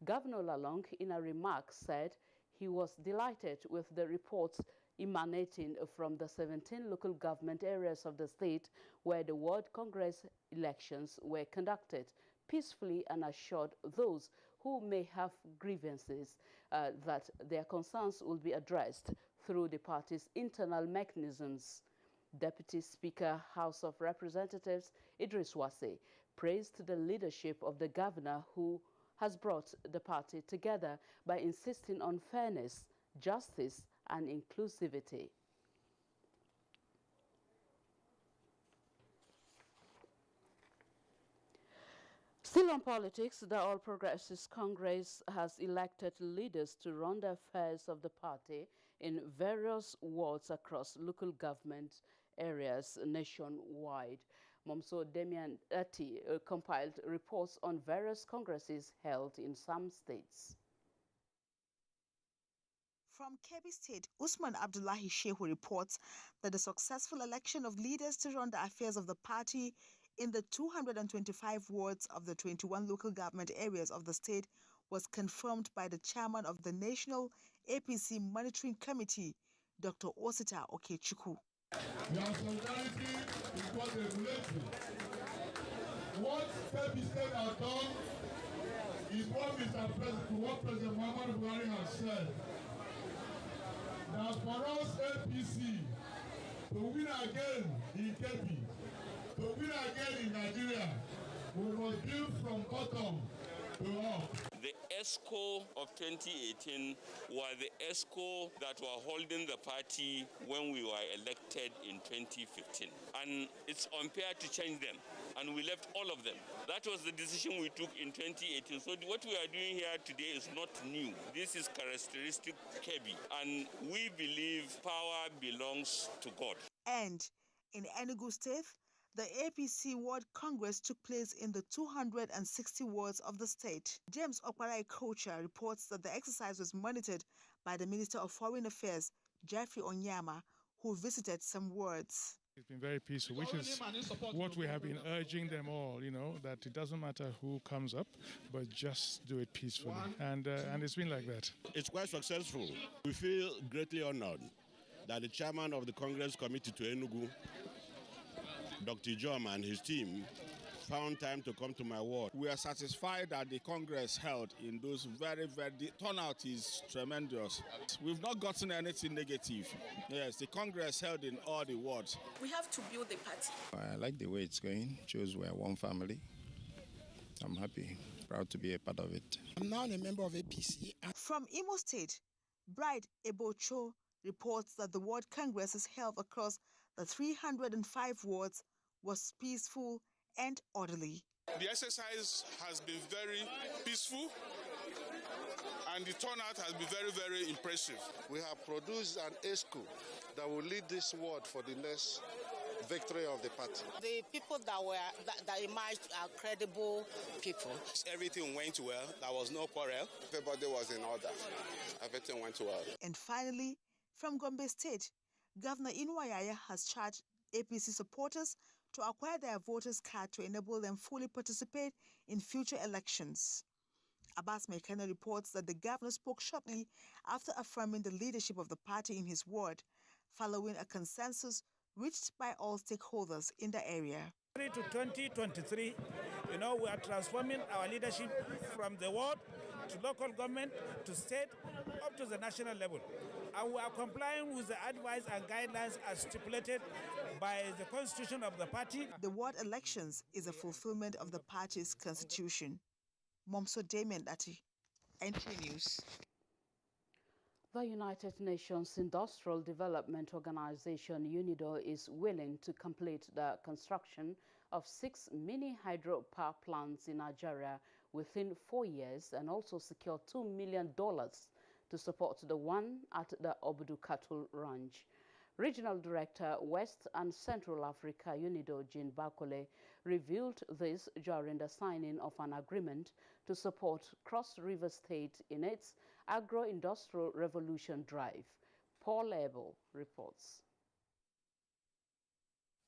Governor Lalong, in a remark, said he was delighted with the reports emanating from the 17 local government areas of the state where the World Congress elections were conducted peacefully, and assured those who may have grievances that their concerns will be addressed through the party's internal mechanisms. Deputy Speaker, House of Representatives Idris Wase praised the leadership of the governor, who has brought the party together by insisting on fairness, justice and inclusivity. Still on politics, the All Progressives Congress has elected leaders to run the affairs of the party in various wards across local government areas nationwide. Momso Demian Ati compiled reports on various congresses held in some states. From Kebbi State, Usman Abdullahi Shehu reports that the successful election of leaders to run the affairs of the party in the 225 wards of the 21 local government areas of the state was confirmed by the chairman of the National APC Monitoring Committee, Dr. Osita Okechukwu. Your solidarity is what regulatory. What Kebbi State has done is what President Muhammadu Buhari has said. That for us APC to win again in Kebbi, to win again in Nigeria, we must build from bottom to up. The ESCO of 2018 were the ESCO that were holding the party when we were elected in 2015. And it's unfair to change them. And we left all of them. That was the decision we took in 2018. So what we are doing here today is not new. This is characteristic Kebbi. And we believe power belongs to God. And in Enugu State, the APC World Congress took place in the 260 wards of the state. James Okwarai Kocha reports that the exercise was monitored by the Minister of Foreign Affairs, Jeffrey Onyama, who visited some wards. It's been very peaceful, which is what we have been urging them all, that it doesn't matter who comes up, but just do it peacefully. And it's been like that. It's quite successful. We feel greatly honored that the chairman of the Congress Committee to Enugu, Dr. Jom, and his team found time to come to my ward. We are satisfied that the Congress held in those the turnout is tremendous. We've not gotten anything negative. Yes, the Congress held in all the wards. We have to build the party. I like the way it's going. It shows we're one family. I'm happy, proud to be a part of it. I'm now a member of APC. From Imo State, Bride Ebocho reports that the Ward Congresses held across the 305 wards was peaceful and orderly. The exercise has been very peaceful and the turnout has been very, very impressive. We have produced an ESCO that will lead this ward for the next victory of the party. The people that emerged are credible people. Everything went well. There was no quarrel. Everybody was in order. Everything went well. And finally, from Gombe State, Governor Inuayaya has charged APC supporters to acquire their voters' card to enable them fully participate in future elections. Abbas Mekano reports that the governor spoke shortly after affirming the leadership of the party in his ward, following a consensus reached by all stakeholders in the area. To 2023, we are transforming our leadership from the ward to local government to state up to the national level. And we are complying with the advice and guidelines as stipulated by the constitution of the party. The ward elections is a fulfillment of the party's constitution. Momso Damien Dati, NTA News. The United Nations Industrial Development Organization, UNIDO, is willing to complete the construction of 6 mini hydropower plants in Nigeria within 4 years and also secure $2 million to support the one at the Obudu Cattle Ranch. Regional Director, West and Central Africa, UNIDO, Jean Bakole, revealed this during the signing of an agreement to support Cross River State in its agro-industrial revolution drive. Paul Abel reports.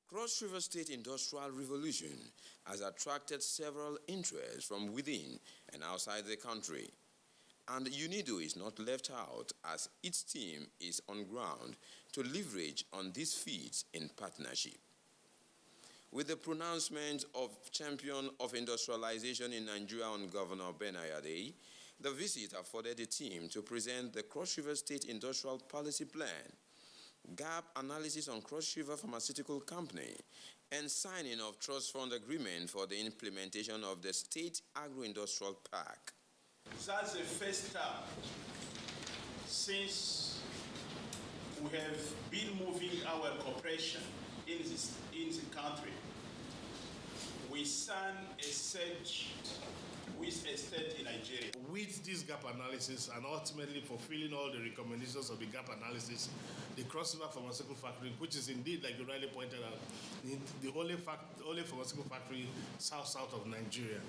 Cross River State Industrial Revolution has attracted several interests from within and outside the country. And UNIDO is not left out, as its team is on ground to leverage on these feats in partnership. With the pronouncement of champion of industrialization in Nigeria on Governor Ben Ayade, the visit afforded the team to present the Cross River State Industrial Policy Plan, gap analysis on Cross River Pharmaceutical Company, and signing of trust fund agreement for the implementation of the State Agro-Industrial Park. That's the first time since we have been moving our cooperation in the country. We signed a SEDGE with a state in Nigeria. With this gap analysis and ultimately fulfilling all the recommendations of the gap analysis, the Cross River Pharmaceutical Factory, which is indeed, like you rightly pointed out, the only pharmaceutical factory south of Nigeria,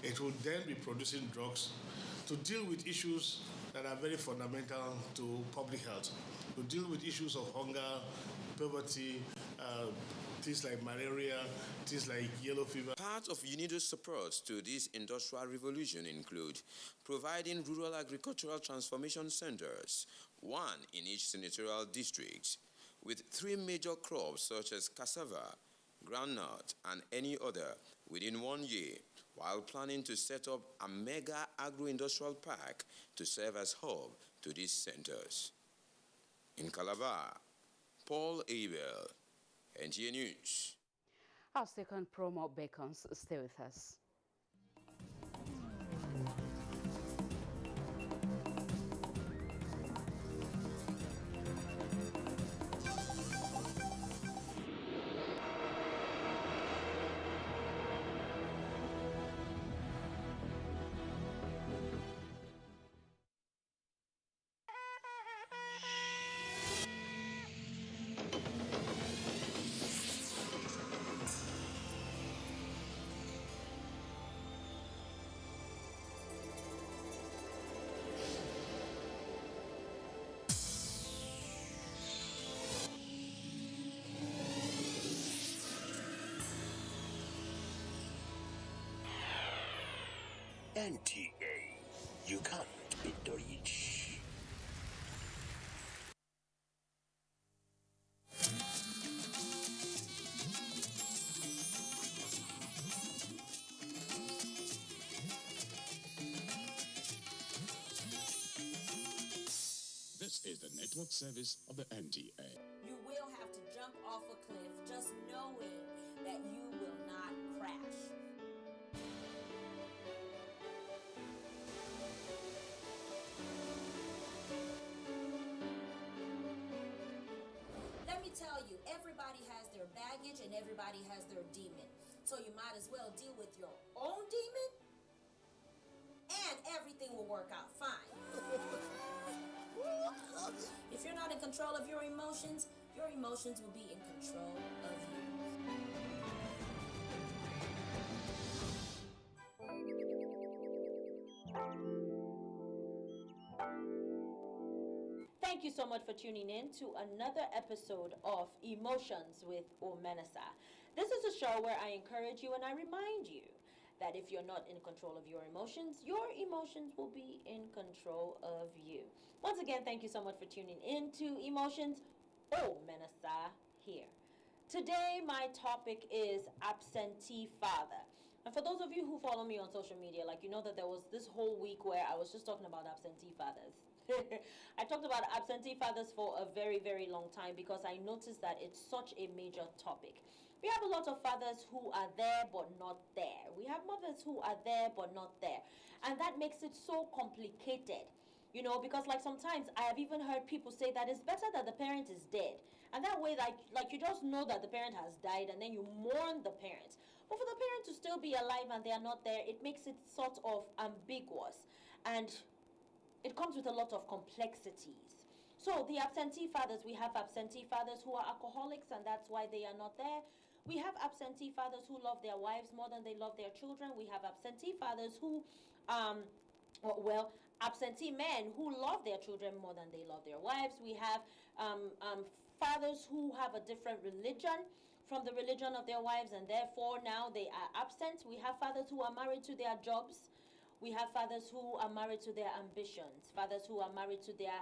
it will then be producing drugs to deal with issues that are very fundamental to public health, to deal with issues of hunger, poverty, things like malaria, things like yellow fever. Part of UNIDO's support to this industrial revolution include providing rural agricultural transformation centers, one in each senatorial district, with 3 major crops such as cassava, groundnut, and any other within 1 year, while planning to set up a mega agro-industrial park to serve as hub to these centers. In Calabar, Paul Abel, NTA News. Our second promo beckons. Stay with us. NTA, you can't beat the reach. This is the network service of the NTA. You will have to jump off a cliff just knowing that you will not crash. Let me tell you, everybody has their baggage and everybody has their demon. So you might as well deal with your own demon and everything will work out fine. If you're not in control of your emotions will be in control of you. Thank you so much for tuning in to another episode of Emotions with Omenasa. This is a show where I encourage you and I remind you that if you're not in control of your emotions will be in control of you. Once again, thank you so much for tuning in to Emotions. Omenasa here. Today, my topic is absentee father. And for those of you who follow me on social media, like you know that there was this whole week where I was just talking about absentee fathers. I talked about absentee fathers for a very, very long time because I noticed that it's such a major topic. We have a lot of fathers who are there but not there. We have mothers who are there but not there. And that makes it so complicated. You know, because like sometimes I have even heard people say that it's better that the parent is dead. And that way, like you just know that the parent has died and then you mourn the parent. But for the parent to still be alive and they are not there, it makes it sort of ambiguous. And it comes with a lot of complexities. So the absentee fathers, we have absentee fathers who are alcoholics, and that's why they are not there. We have absentee fathers who love their wives more than they love their children. We have absentee fathers who, absentee men who love their children more than they love their wives. We have fathers who have a different religion from the religion of their wives, and therefore now they are absent. We have fathers who are married to their jobs. We have fathers who are married to their ambitions, fathers who are married to their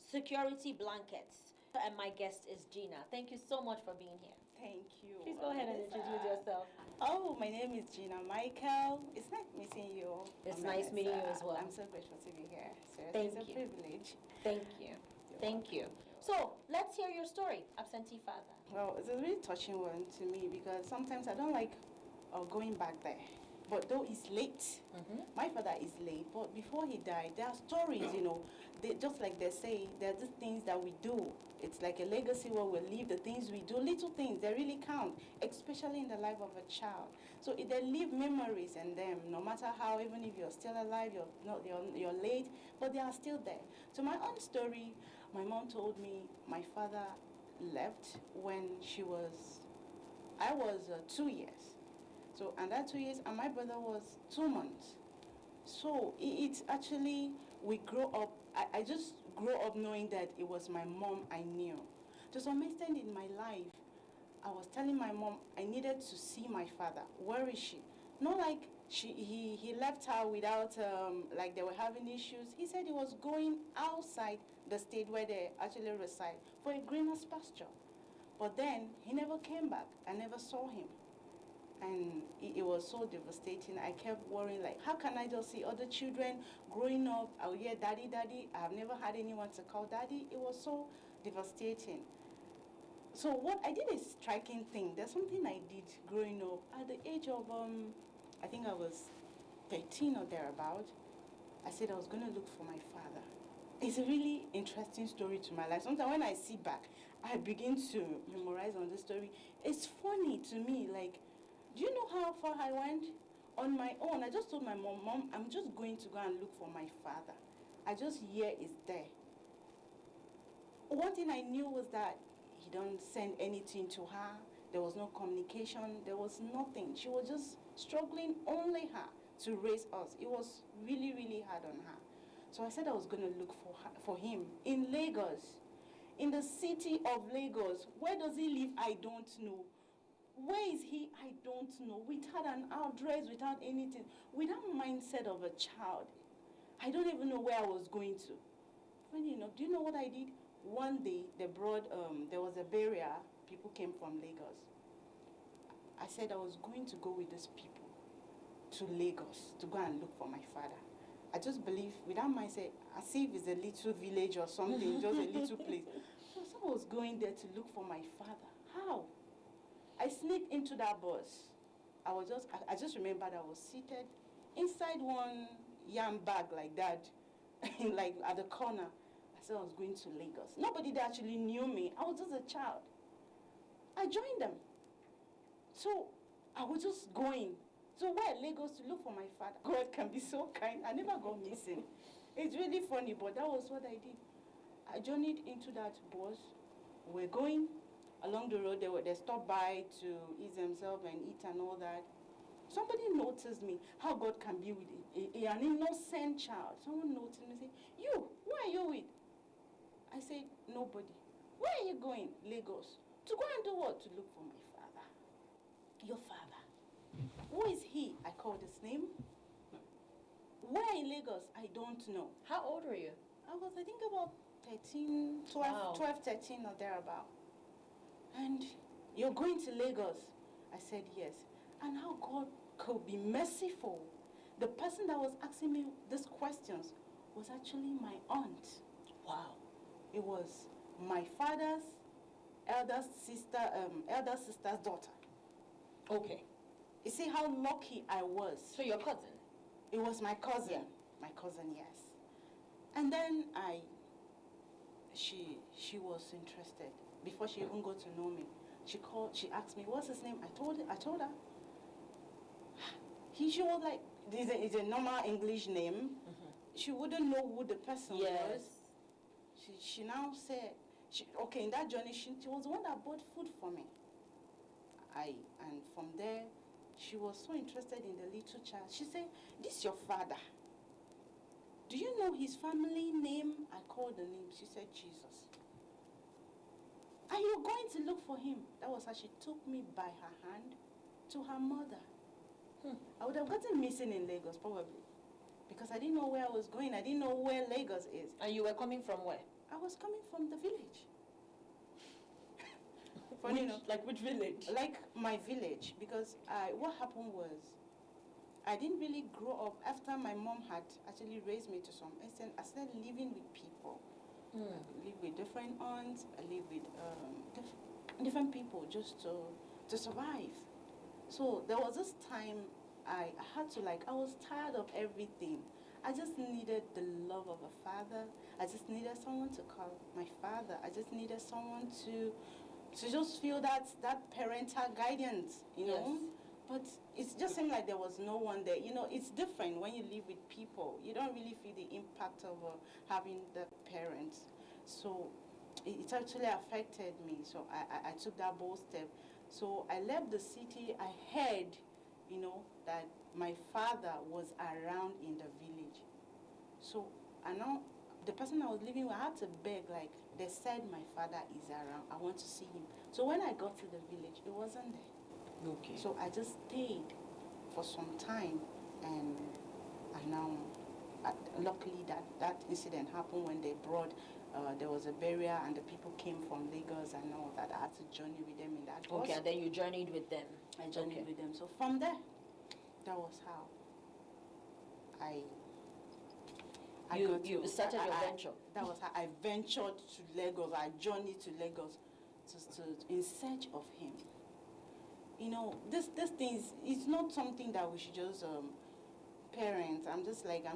security blankets. And my guest is Gina. Thank you so much for being here. Thank you. Please go ahead and introduce yourself. Oh, my name is Gina Michael. It's nice meeting you. It's nice meeting you as well. I'm so grateful to be here. Thank It's a you. privilege. Thank you. Thank you. So let's hear your story, absentee father. Well, it's a really touching one to me because sometimes I don't like going back there. But though it's late, my father is late, but before he died, there are stories, just like they say, there are just things that we do. It's like a legacy where we leave the things we do, little things, they really count, especially in the life of a child. So they leave memories in them, no matter how, even if you're still alive, you're late, but they are still there. So my own story, my mom told me my father left when I was 2 years. So, and that 2 years, and my brother was 2 months. So it's actually, we grow up, I just grew up knowing that it was my mom I knew. To some extent in my life, I was telling my mom I needed to see my father. Where is she? Not like he left her without, like they were having issues. He said he was going outside the state where they actually reside for a greener pasture. But then he never came back. I never saw him. And it was so devastating. I kept worrying, like, how can I just see other children growing up? I would hear daddy, daddy. I've never had anyone to call daddy. It was so devastating. So what I did a striking thing. There's something I did growing up. At the age of, I think I was 13 or thereabout, I said I was going to look for my father. It's a really interesting story to my life. Sometimes when I sit back, I begin to memorize on the story. It's funny to me, like, do you know how far I went? On my own, I just told my mom, I'm just going to go and look for my father. I just hear it's there. One thing I knew was that he don't send anything to her. There was no communication. There was nothing. She was just struggling, only her, to raise us. It was really, really hard on her. So I said I was going to look for him in Lagos, in the city of Lagos. Where does he live? I don't know. Where is he? I don't know. Without an address, without anything, without mindset of a child. I don't even know where I was going to. Funny enough, do you know what I did? One day, they brought, there was a burial. People came from Lagos. I said I was going to go with these people to Lagos to go and look for my father. I just believe, without mindset, as if it's a little village or something, just a little place. So I was going there to look for my father. How? I sneaked into that bus. I just remembered I was seated inside one yam bag like that, like at the corner. I said I was going to Lagos. Nobody that actually knew me. I was just a child. I joined them. So I was just going. So where Lagos to look for my father? God can be so kind. I never got missing. It's really funny, but that was what I did. I journeyed into that bus. We're going. Along the road, they stopped by to ease themselves and eat and all that. Somebody noticed me, how God can be with an innocent child. Someone noticed me and said, you, who are you with? I said, nobody. Where are you going? Lagos. To go and do what? To look for my father. Your father. Who is he? I called his name. Where in Lagos? I don't know. How old were you? I was, I think, about 13, 12, 13 or thereabout. And you're going to Lagos? I said yes. And how God could be merciful. The person that was asking me these questions was actually my aunt. Wow. It was my father's elder sister's daughter. Okay. You see how lucky I was. So your cousin? It was my cousin. Yeah. My cousin, yes. And then she was interested. Before she even got to know me, she asked me, what's his name? I told her. She was like, it's a normal English name. she wouldn't know who the person was. She now said, okay, in that journey, she was the one that bought food for me. And from there, she was so interested in the little child. She said, this is your father. Do you know his family name? I called the name. She said, Jesus. Are you going to look for him? That was how she took me by her hand to her mother. I would have gotten missing in Lagos, probably. Because I didn't know where I was going. I didn't know where Lagos is. And you were coming from where? I was coming from the village. Funny enough. Like which village? Like my village. Because what happened was, I didn't really grow up. After my mom had actually raised me to some extent, I started living with people. I live with different aunts. I live with different people just to survive. So there was this time I had to I was tired of everything. I just needed the love of a father. I just needed someone to call my father. I just needed someone to just feel that parental guidance, you know. But it just seemed like there was no one there. You know, it's different when you live with people. You don't really feel the impact of having the parents. So it actually affected me. So I took that bold step. So I left the city. I heard, you know, that my father was around in the village. So I know the person I was living with, I had to beg, they said my father is around. I want to see him. So when I got to the village, it wasn't there. Okay. So I just stayed for some time, and now, luckily that incident happened when they brought, there was a burial and the people came from Lagos and all that. I had to journey with them in that bus. Okay, and then you journeyed with them. I journeyed with them. So from there, that was how you started your venture. That was how I ventured to Lagos. I journeyed to Lagos in search of him. You know, this thing it's not something that we should just parents. I'm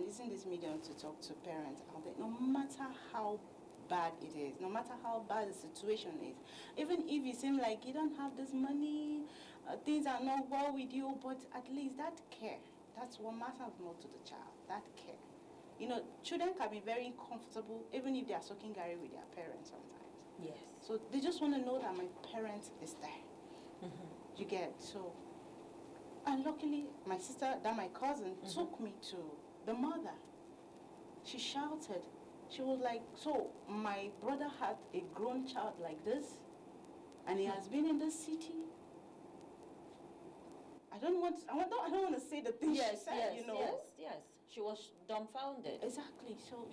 using this medium to talk to parents out there. No matter how bad it is, no matter how bad the situation is, even if you seem like you don't have this money, things are not well with you, but at least that care, that's what matters more to the child. That care. You know, children can be very uncomfortable even if they are soaking Gary with their parents sometimes. Yes. So they just want to know that my parent is there. You get so. And luckily, my sister, my cousin, took me to the mother. She shouted. She was like, so my brother had a grown child like this, and he has been in this city. I don't want to say the thing she said, you know. Yes. She was dumbfounded. Exactly. So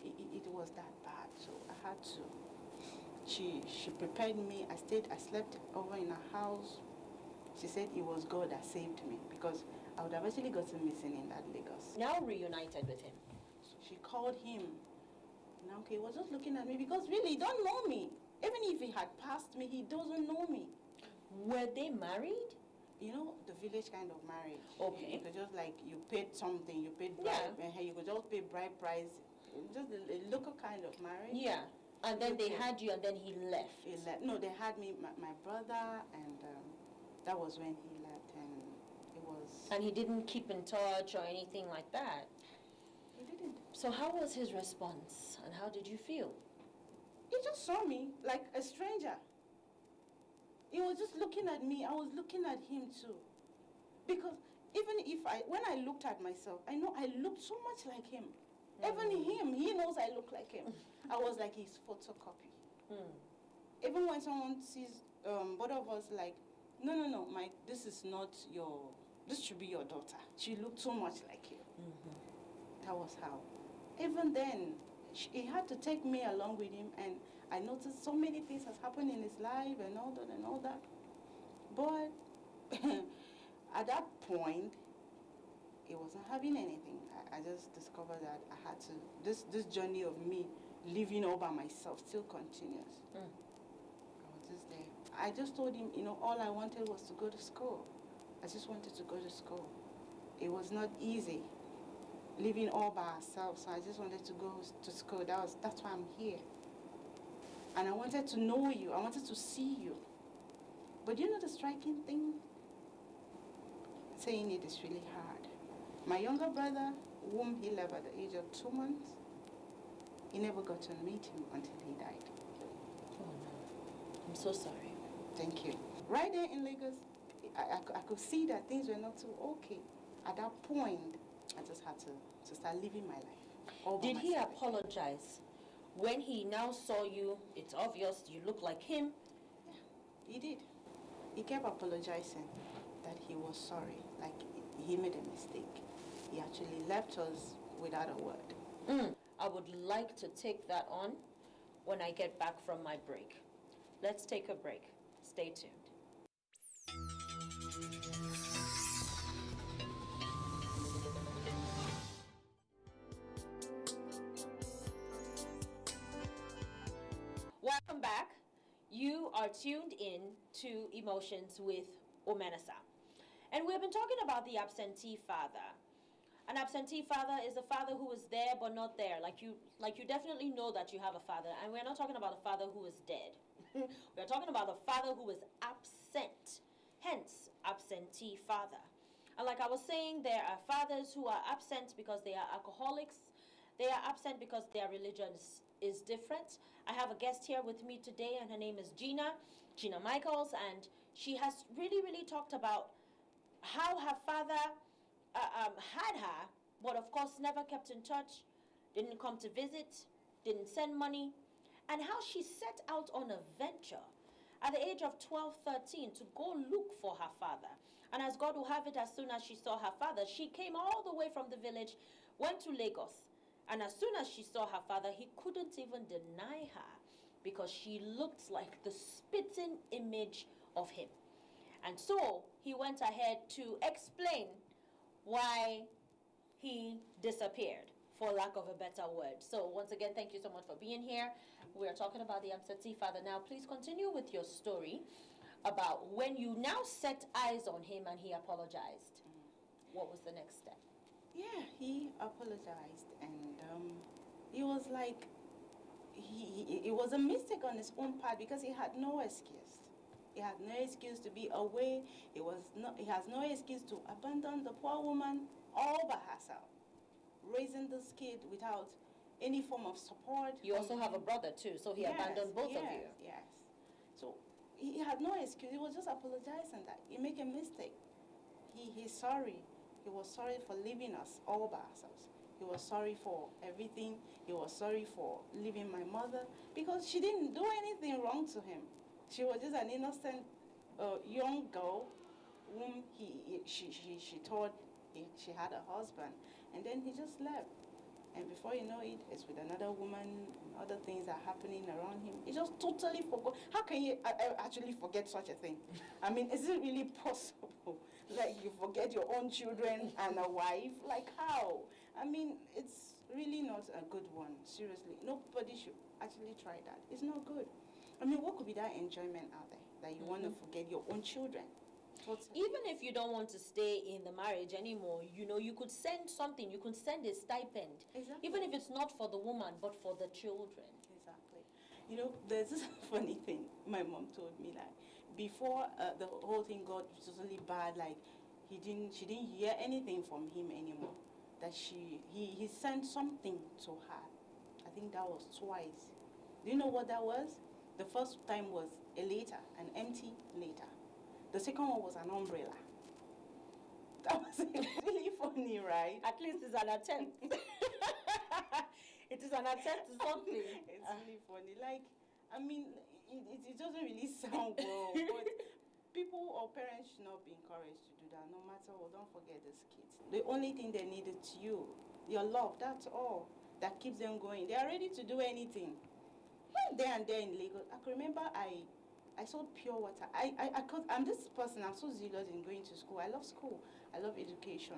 it was that bad. So I had to. She prepared me. I slept over in her house. She said it was God that saved me because I would have actually gotten missing in that Lagos. Now reunited with him. So she called him. Now, he was just looking at me because really he don't know me. Even if he had passed me, he doesn't know me. Were they married? You know, the village kind of marriage. Okay. You could just you paid something, you paid bribe, and you could just pay bribe price. Just a local kind of marriage. Yeah. And then they had you and then he left. He left. No, they had me, my brother, and that was when he left, and it was... And he didn't keep in touch or anything like that? He didn't. So how was his response, and how did you feel? He just saw me like a stranger. He was just looking at me. I was looking at him too. Because even when I looked at myself, I know I looked so much like him. Even him, he knows I look like him. I was like his photocopy. Even when someone sees both of us no, this is not this should be your daughter. She looked so much like you. That was how. Even then, he had to take me along with him, and I noticed so many things has happened in his life and all that. But at that point, he wasn't having anything. I just discovered that I had to, this journey of me living all by myself still continues. I was just there. I just told him, all I wanted was to go to school. I just wanted to go to school. It was not easy living all by ourselves, so I just wanted to go to school. That's why I'm here. And I wanted to know you. I wanted to see you. But you know the striking thing? Saying it is really hard. My younger brother whom he left at the age of 2 months. He never got to meet him until he died. Oh no, I'm so sorry. Thank you. Right there in Lagos, I could see that things were not too okay. At that point, I just had to start living my life. Did he apologize? When he now saw you, it's obvious you look like him. Yeah, he did. He kept apologizing that he was sorry, like he made a mistake. He actually left us without a word. I would like to take that on when I get back from my break. Let's take a break. Stay tuned. Welcome back. You are tuned in to Emotions with Omenasa. And we've been talking about the absentee father. An absentee father is a father who is there but not there. Like you definitely know that you have a father. And we're not talking about a father who is dead. We're talking about a father who is absent. Hence, absentee father. And like I was saying, there are fathers who are absent because they are alcoholics. They are absent because their religion is different. I have a guest here with me today, and her name is Gina Michaels, and she has really talked about how her father had her, but of course never kept in touch, didn't come to visit, didn't send money, and how she set out on a venture at the age of 12, 13 to go look for her father. And as God will have it, as soon as she saw her father, she came all the way from the village, went to Lagos. And as soon as she saw her father, he couldn't even deny her because she looked like the spitting image of him. And so he went ahead to explain why he disappeared, for lack of a better word. So once again, thank you so much for being here. We are talking about the absentee father. Now, please continue with your story about when you now set eyes on him and he apologized. What was the next step? Yeah, he apologized, and he was like, it was a mistake on his own part because he had no excuse. He had no excuse to be away. He has no excuse to abandon the poor woman all by herself, raising this kid without any form of support. You also have a brother too, so he abandoned both of you. Yes. So he had no excuse. He was just apologizing that he made a mistake. He's sorry. He was sorry for leaving us all by ourselves. He was sorry for everything. He was sorry for leaving my mother because she didn't do anything wrong to him. She was just an innocent young girl whom she thought she had a husband. And then he just left. And before you know it, it's with another woman, and other things are happening around him. He just totally forgot. How can you actually forget such a thing? I mean, is it really possible? Like, you forget your own children and a wife? Like, how? I mean, it's really not a good one, seriously. Nobody should actually try that. It's not good. I mean, what could be that enjoyment out there that you want to forget your own children? Even if you don't want to stay in the marriage anymore, you could send something. You could send a stipend. Exactly. Even if it's not for the woman, but for the children. Exactly. There's this funny thing my mom told me, like, before the whole thing got totally bad, like, she didn't hear anything from him anymore. That he sent something to her. I think that was twice. Do you know what that was? The first time was a letter, an empty letter. The second one was an umbrella. That was really funny, right? At least it's an attempt. It is an attempt to something. It's really funny. Like, I mean, it doesn't really sound well, but people or parents should not be encouraged to do that, no matter what. Don't forget these kids. The only thing they need is you, your love. That's all that keeps them going. They are ready to do anything. When there and there in Lagos, I can remember I sold pure water. I'm this person. I'm so zealous in going to school. I love school. I love education.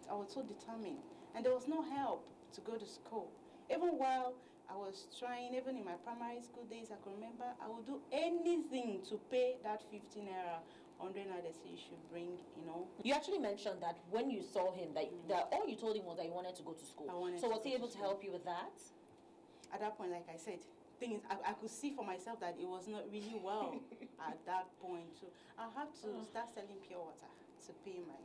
I was so determined, and there was no help to go to school. Even while I was trying, even in my primary school days, I can remember I would do anything to pay that 15 naira, 100 naira they say you should bring. You actually mentioned that when you saw him, that all you told him was that you wanted to go to school. So was he able to help you with that? At that point, like I said, I could see for myself that it was not really well at that point. So I had to start selling pure water to pay my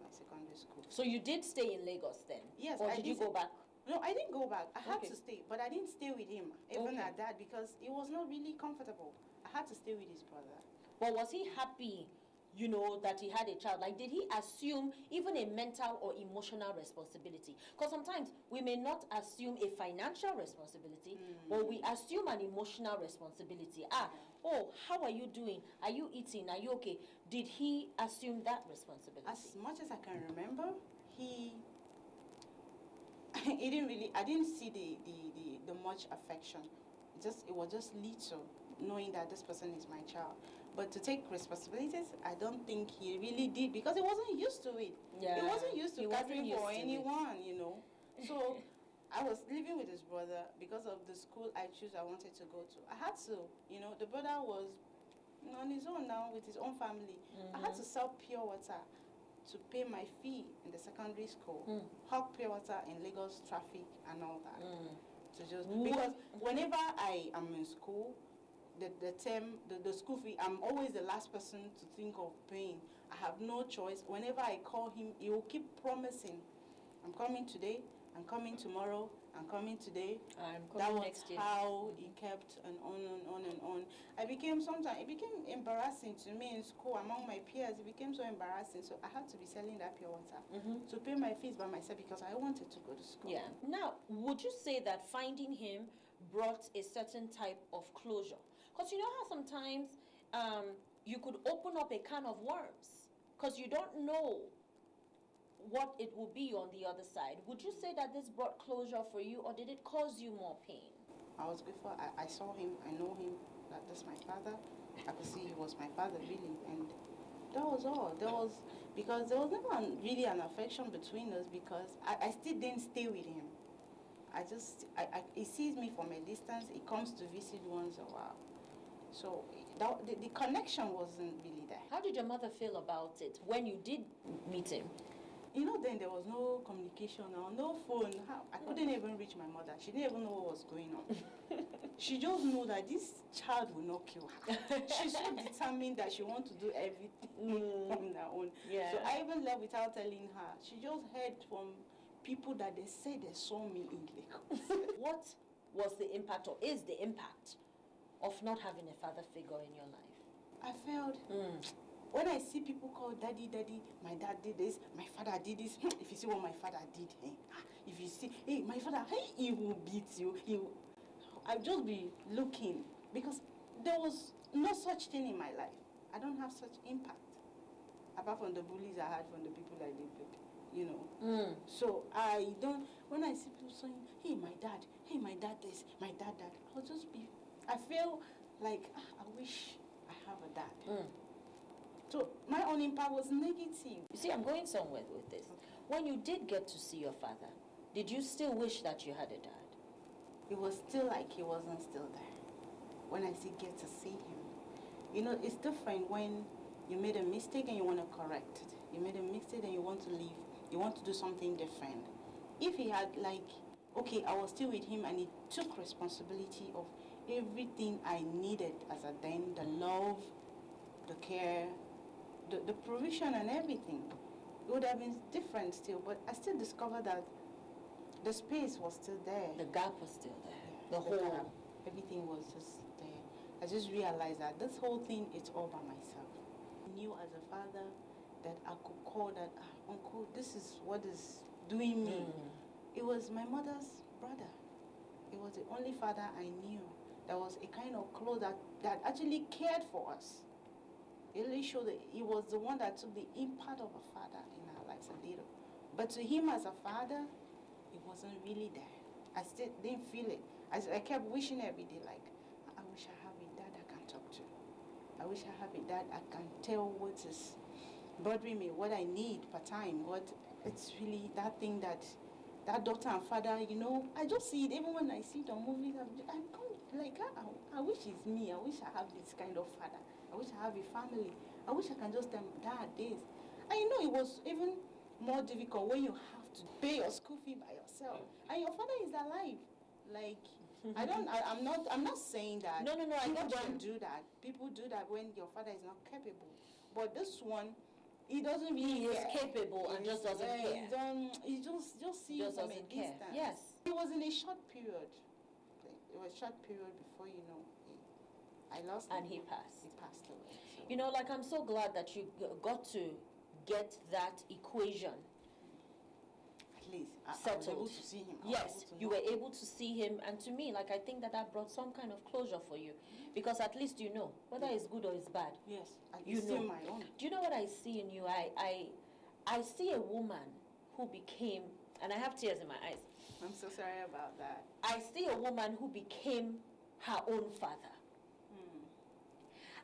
my secondary school. So you did stay in Lagos then? Yes. Or did you go back? No, I didn't go back. I had Okay. to stay, but I didn't stay with him, even Okay. at that, because it was not really comfortable. I had to stay with his brother. But was he happy, you know, that he had a child? Like, did he assume even a mental or emotional responsibility? Because sometimes we may not assume a financial responsibility, but we assume an emotional responsibility. Oh, how are you doing? Are you eating? Are you okay? Did he assume that responsibility? As much as I can remember, he didn't really. I didn't see the much affection. It was just little, knowing that this person is my child. But to take responsibilities, I don't think he really did, because he wasn't used to it. Yeah. He wasn't used to He wasn't caring used for to it. anyone, you know. So I was living with his brother because of the school I wanted to go to. I had to, you know, the brother was on his own now with his own family. I had to sell pure water to pay my fee in the secondary school, hawk pure water in Lagos traffic and all that. Because whenever I am in school, the school fee, I'm always the last person to think of paying. I have no choice. Whenever I call him, he will keep promising, I'm coming today, I'm coming tomorrow, I'm coming today. That was next year. How he kept and on and on and on. It became embarrassing to me in school among my peers. It became so embarrassing. So I had to be selling that pure water to pay my fees by myself, because I wanted to go to school. Yeah. Now, would you say that finding him brought a certain type of closure? Because you know how sometimes you could open up a can of worms because you don't know what it will be on the other side. Would you say that this brought closure for you, or did it cause you more pain? I was before, I saw him, I know him, that that's my father. I could see he was my father, really, and that was all. Because there was never really an affection between us, because I still didn't stay with him. He sees me from a distance, he comes to visit once in a while. So the connection wasn't really there. How did your mother feel about it when you did meet him? You know, then there was no communication or no phone. I couldn't even reach my mother. She didn't even know what was going on. She just knew that this child will not kill her. She's so determined that she wants to do everything on her own. Yeah. So I even left without telling her. She just heard from people that they said they saw me in Lagos. What was the impact, or is the impact, of not having a father figure in your life? I felt... When I see people call daddy, my dad did this, my father did this. If you see what my father did, if you see, hey, my father, he will beat you. I'll just be looking, because there was no such thing in my life. I don't have such impact, apart from the bullies I had from the people I lived with, you know. So I don't, when I see people saying, hey, my dad this, my dad that, I feel like, I wish I have a dad. So my own impact was negative. You see, I'm going somewhere with this. When you did get to see your father, did you still wish that you had a dad? It was still like he wasn't still there. When I get to see him, you know, it's different when you made a mistake and you want to correct it. You made a mistake and you want to leave. You want to do something different. If he had okay, I was still with him and he took responsibility of everything I needed as a then, the love, the care, the provision and everything, it would have been different still, but I still discovered that the space was still there. The gap was still there. The whole, everything was just there. I just realized that this whole thing is all by myself. I knew as a father that I could call that, uncle, this is what is doing me. It was my mother's brother. It was the only father I knew that was a kind of close that actually cared for us. It really showed that he was the one that took the impact of a father in our lives a little. But to him as a father, it wasn't really there. I still didn't feel it. I kept wishing every day, like, I wish I have a dad I can talk to. I wish I have a dad I can tell what is bothering me, what I need per time, what it's really that thing that daughter and father, you know, I just see it even when I see it on movies. I wish it's me. I wish I have this kind of father. I wish I have a family. I wish I can just tell Dad this. And you know, it was even more difficult when you have to pay your school fee by yourself and your father is alive. Like, I'm not saying that. No, I people don't do that. People do that when your father is not capable. But this one, he doesn't really He is care. capable and just doesn't care. He just sees Just from a doesn't care. distance. Yes. It was in a short period. It was a short period before, I lost him. And he passed. He passed away. So. Like, I'm so glad that you got to get that equation at least settled. I was able to see him. Yes, you were able to see him, and to me, like, I think that brought some kind of closure for you, because at least you know whether it's good or it's bad. Yes, you know. My own. Do you know what I see in you? I see a woman who became, and I have tears in my eyes. I'm so sorry about that. I see a woman who became her own father.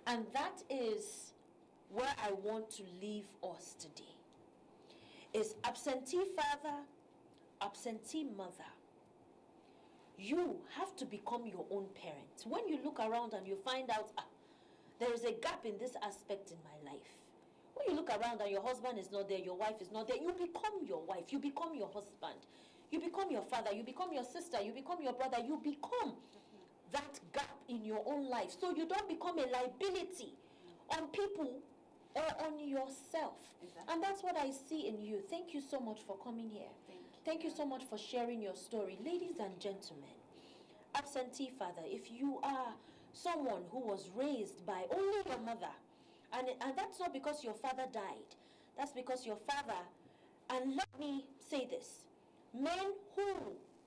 And that is where I want to leave us today. Is absentee father, absentee mother. You have to become your own parent. When you look around and you find out, there is a gap in this aspect in my life. When you look around and your husband is not there, your wife is not there, you become your wife, you become your husband, you become your father, you become your sister, you become your brother, you become that gap in your own life, so you don't become a liability on people or on yourself. Exactly. And that's what I see in you. Thank you so much for coming here. Thank you so much for sharing your story. Ladies and gentlemen, absentee father, if you are someone who was raised by only your mother, and that's not because your father died, that's because your father, and let me say this, men who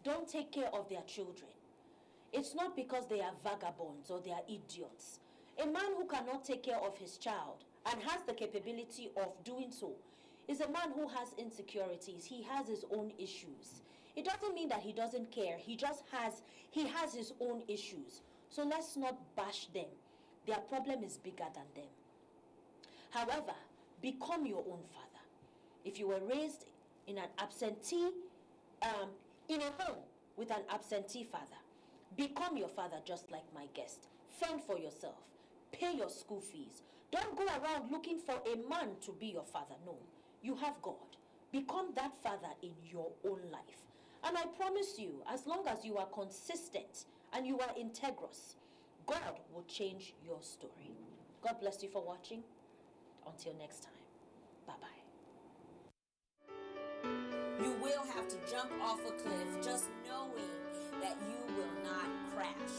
don't take care of their children, it's not because they are vagabonds or they are idiots. A man who cannot take care of his child and has the capability of doing so is a man who has insecurities. He has his own issues. It doesn't mean that he doesn't care. He has his own issues. So let's not bash them. Their problem is bigger than them. However, become your own father. If you were raised in an absentee, in a home with an absentee father, become your father just like my guest. Fend for yourself. Pay your school fees. Don't go around looking for a man to be your father. No, you have God. Become that father in your own life. And I promise you, as long as you are consistent and you are integrous, God will change your story. God bless you for watching. Until next time. Bye-bye. You will have to jump off a cliff just knowing that you will not crash.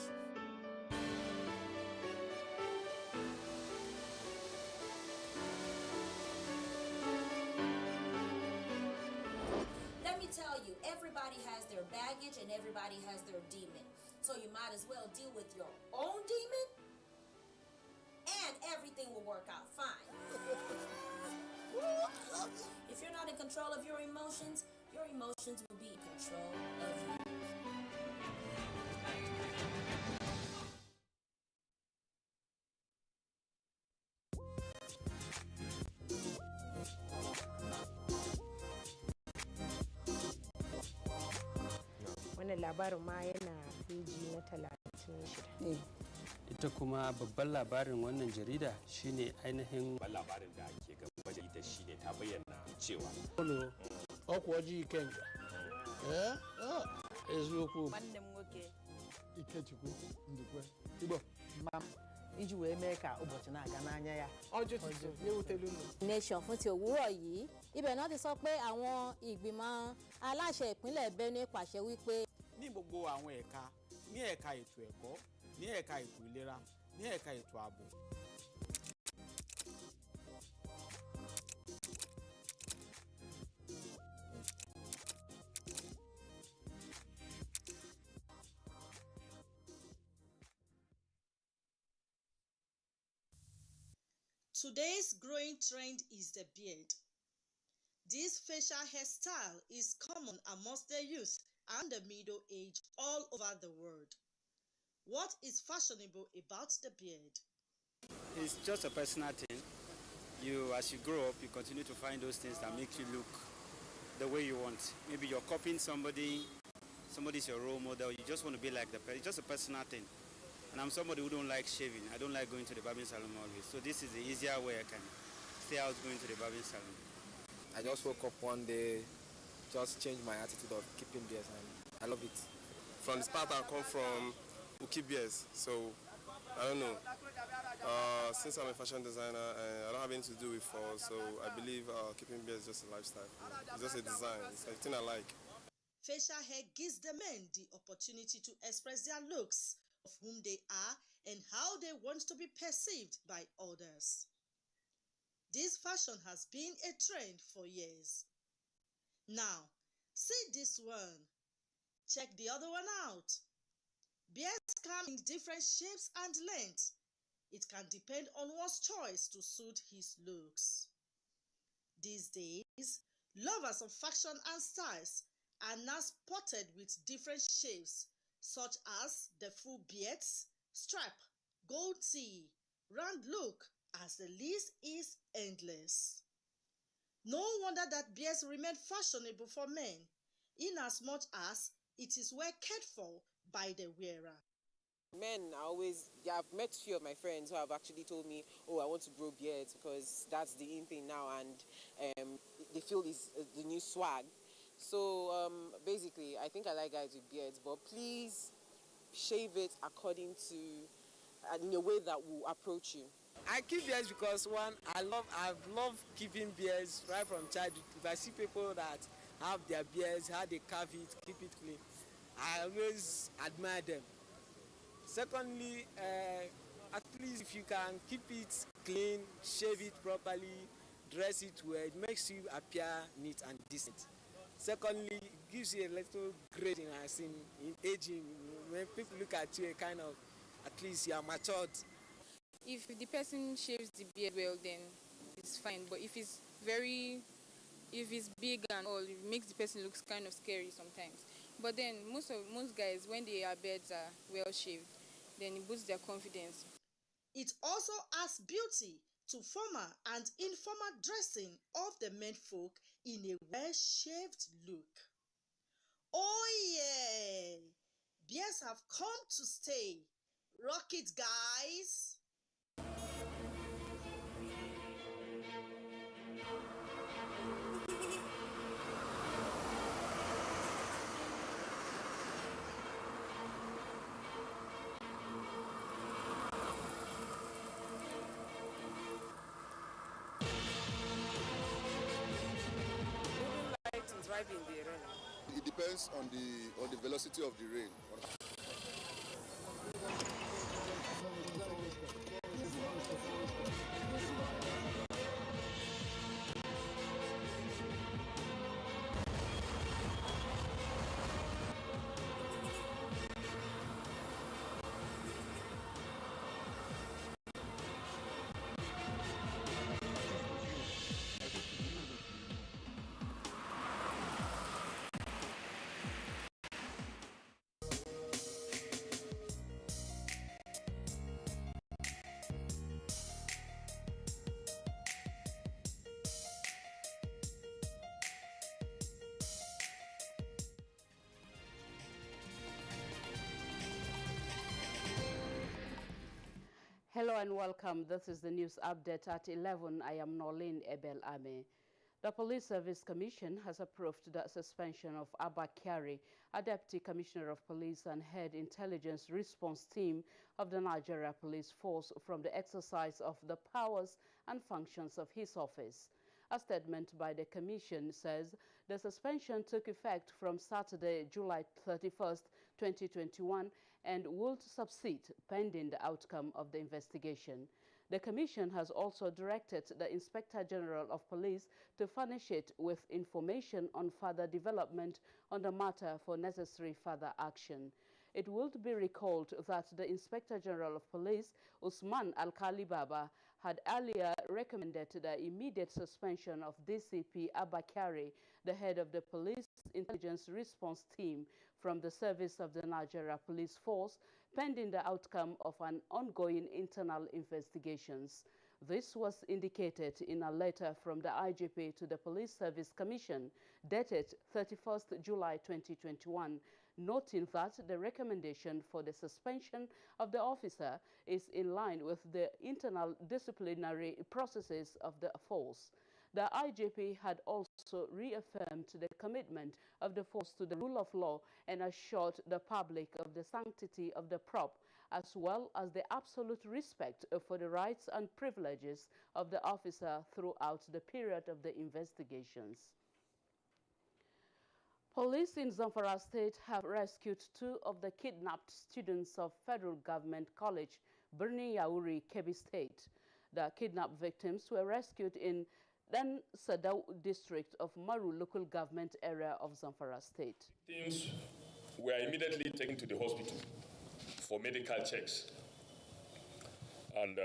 Let me tell you, everybody has their baggage and everybody has their demon. So you might as well deal with your own demon and everything will work out fine. If you're not in control of your emotions will be in control of you. Wannan labarin ma yana peji na 36. Ita kuma babban labarin wannan jarida shine ainihin labarin da ke gaba da ita shine ta bayyana cewa ọkwa ọjọọ Ikenga eziokwu nwanne m nwoke Ikechukwu Ndukwe Igbo iji wee mee ka ụbọchị na-aga n'anya ya nation fún ti òwúrọ̀ yìí ibẹ̀ náà ti sọ pé àwọn ìgbìmọ̀ aláṣẹ ìpínlẹ̀ Benue pàṣẹ wípé ní gbogbo àwọn ẹ̀ka ní ẹ̀ka ètò ẹ̀kọ́ ní ẹ̀ka ètò ìlera ní ẹ̀ka ètò ààbò. Today's growing trend is the beard. This facial hairstyle is common amongst the youth and the middle age all over the world. What is fashionable about the beard? It's just a personal thing. As you grow up, you continue to find those things that make you look the way you want. Maybe you're copying somebody's your role model, you just want to be like the person. It's just a personal thing. And I'm somebody who don't like shaving. I don't like going to the barbing salon always. So this is the easier way I can stay out going to the barbing salon. I just woke up one day, just changed my attitude of keeping beards, and I love it. From the part I come from, we keep beards. So I don't know. Since I'm a fashion designer and I don't have anything to do with fall, so I believe keeping beard is just a lifestyle. It's just a design. It's a thing I like. Facial hair gives the men the opportunity to express their looks, of whom they are and how they want to be perceived by others. This fashion has been a trend for years. Now, see this one. Check the other one out. Beards come in different shapes and lengths. It can depend on one's choice to suit his looks. These days, lovers of fashion and styles are now spotted with different shapes, such as the full beards, stripe, goatee, round look, as the list is endless. No wonder that beards remain fashionable for men, inasmuch as it is well cared for by the wearer. Men are always, I've met few of my friends who have actually told me, oh, I want to grow beards because that's the in thing now, and they feel it's the new swag. So basically, I think I like guys with beards, but please shave it according to, in a way that will approach you. I keep beards because one, I've loved keeping beards right from childhood. If I see people that have their beards, how they carve it, keep it clean, I always admire them. Secondly, at least if you can keep it clean, shave it properly, dress it well, it makes you appear neat and decent. Secondly, it gives you a little grading as in aging. When people look at you, kind of, at least you are matured. If the person shaves the beard well, then it's fine. But if it's big and all, it makes the person look kind of scary sometimes. But then most guys, when their beards are well shaved, then it boosts their confidence. It also adds beauty to formal and informal dressing of the menfolk in a well-shaved look. Oh yeah! Beards have come to stay. Rock it, guys! In the rain? It depends on the velocity of the rain. Hello and welcome. This is the news update at 11. I am Norlin Ebel Ame. The Police Service Commission has approved the suspension of Abba Kyari, a Deputy Commissioner of Police and Head Intelligence Response Team of the Nigeria Police Force, from the exercise of the powers and functions of his office. A statement by the Commission says the suspension took effect from Saturday, July 31st, 2021, and will subside pending the outcome of the investigation. The Commission has also directed the Inspector General of Police to furnish it with information on further development on the matter for necessary further action. It would be recalled that the Inspector General of Police, Usman Alkali Baba, had earlier recommended the immediate suspension of DCP Abba Kyari, the head of the Police Intelligence Response Team, from the service of the Nigeria Police Force, pending the outcome of an ongoing internal investigations. This was indicated in a letter from the IGP to the Police Service Commission, dated 31st July 2021, noting that the recommendation for the suspension of the officer is in line with the internal disciplinary processes of the force. The IGP had also reaffirmed the commitment of the force to the rule of law and assured the public of the sanctity of the prop as well as the absolute respect for the rights and privileges of the officer throughout the period of the investigations. Police in Zamfara State have rescued 2 of the kidnapped students of Federal Government College, Birni Yauri, Kebbi State. The kidnapped victims were rescued in Dan Sadau district of Maru local government area of Zamfara State. Victims were immediately taken to the hospital for medical checks, and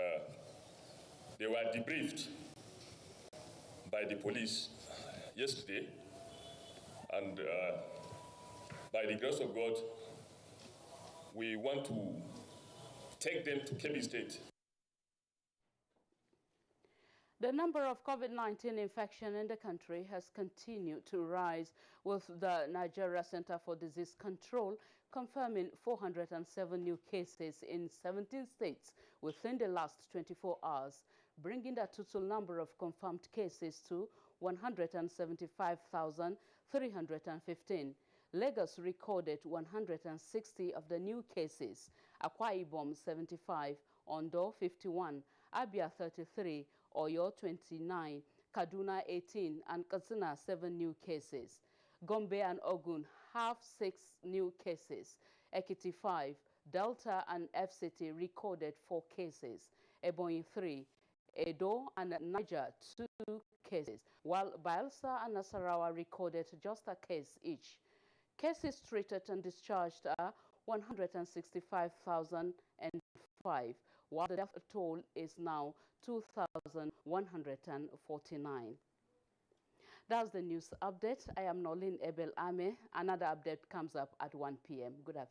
they were debriefed by the police yesterday, and by the grace of God, we want to take them to Kebbi State. The number of COVID-19 infection in the country has continued to rise, with the Nigeria Center for Disease Control confirming 407 new cases in 17 states within the last 24 hours, bringing the total number of confirmed cases to 175,315. Lagos recorded 160 of the new cases, Akwa Ibom 75, Ondo 51, Abia 33, Oyo 29, Kaduna 18, and Katsina 7 new cases. Gombe and Ogun have 6 new cases. Ekiti 5, Delta and FCT recorded 4 cases. Ebonyi 3, Edo and Niger 2 cases, while Bayelsa and Nasarawa recorded just a case each. Cases treated and discharged are 165,005, while the death toll is now 2,149. That's the news update. I am Nolin Ebel Ame. Another update comes up at 1 p.m. Good afternoon.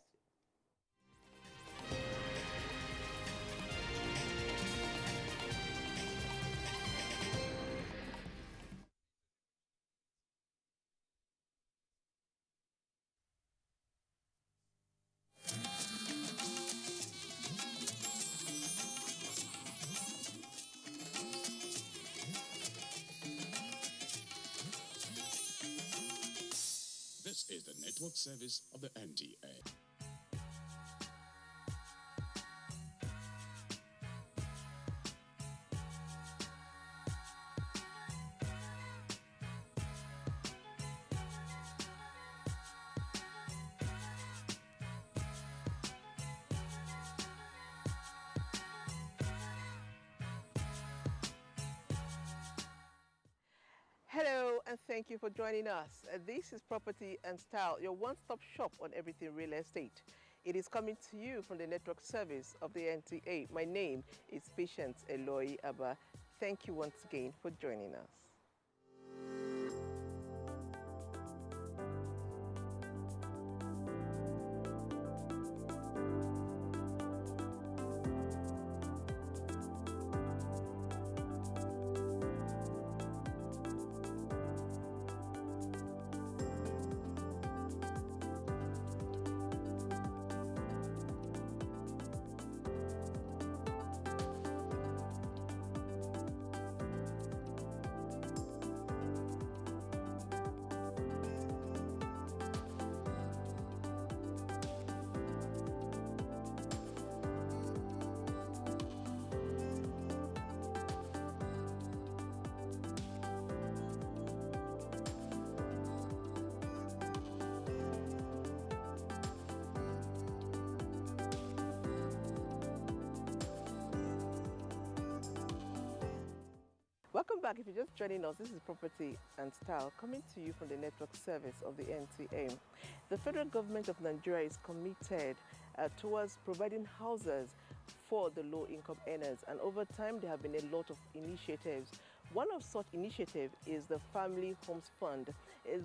This is the network service of the NTA. Hello and thank you for joining us. This is Property and Style, your one-stop shop on everything real estate. It is coming to you from the network service of the NTA. My name is Patience Eloy Abba. Thank you once again for joining us. Welcome back. If you're just joining us, this is Property and Style coming to you from the network service of the NTA. The federal government of Nigeria is committed towards providing houses for the low-income earners, and over time there have been a lot of initiatives. One of such initiatives is the Family Homes Fund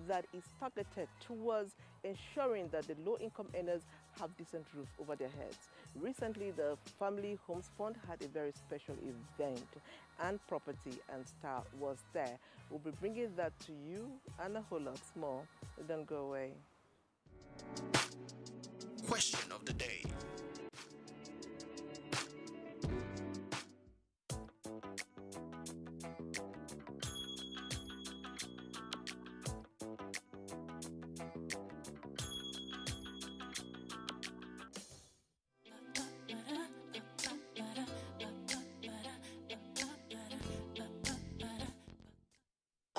that is targeted towards ensuring that the low-income earners have decent roof over their heads. Recently, the Family Homes Fund had a very special event, and Property and Style was there. We'll be bringing that to you and a whole lot more. Don't go away. Question of the day.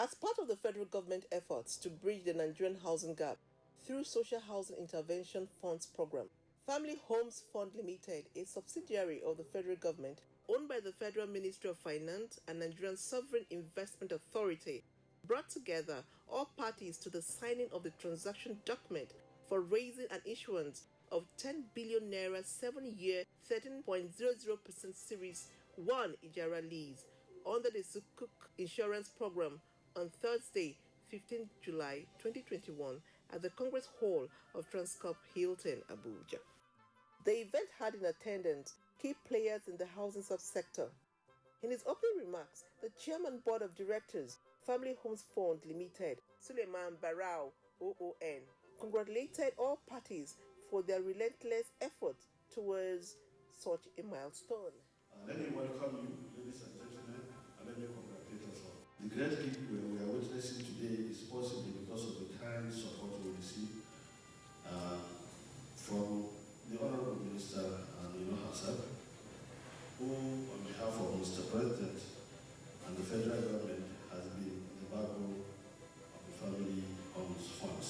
As part of the federal government efforts to bridge the Nigerian housing gap through Social Housing Intervention Funds Program, Family Homes Fund Limited, a subsidiary of the federal government, owned by the Federal Ministry of Finance and Nigerian Sovereign Investment Authority, brought together all parties to the signing of the transaction document for raising an issuance of 10 billion naira 7-year 13.00% Series 1 Ijara lease under the Sukuk Insurance Program on Thursday, 15 July 2021 at the Congress Hall of Transcorp Hilton, Abuja. The event had in attendance key players in the housing subsector. In his opening remarks, the Chairman Board of Directors, Family Homes Fund Limited, Suleiman Barau, OON, congratulated all parties for their relentless efforts towards such a milestone. Let me welcome you, ladies and gentlemen, and let me congratulate us all. The great peak we are witnessing today is possible because of the kind support we receive from the Honorable Minister herself, who, on behalf of Mr. President and the federal government, has been the backbone of the Family Homes Funds.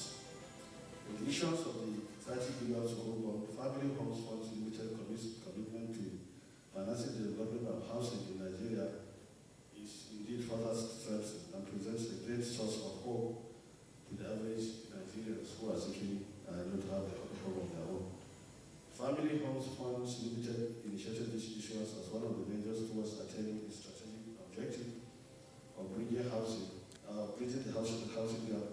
With the issuance of the 30 billion Sukuk bond, Family Homes Funds Limited commitment to financing the development of housing in Nigeria is indeed further strengthened and presents a great source of hope to the average Nigerians who are seeking to have a home of their own. Family Homes Funds Limited initiated this issuance as one of the measures towards attaining its strategic objective of bridging the housing gap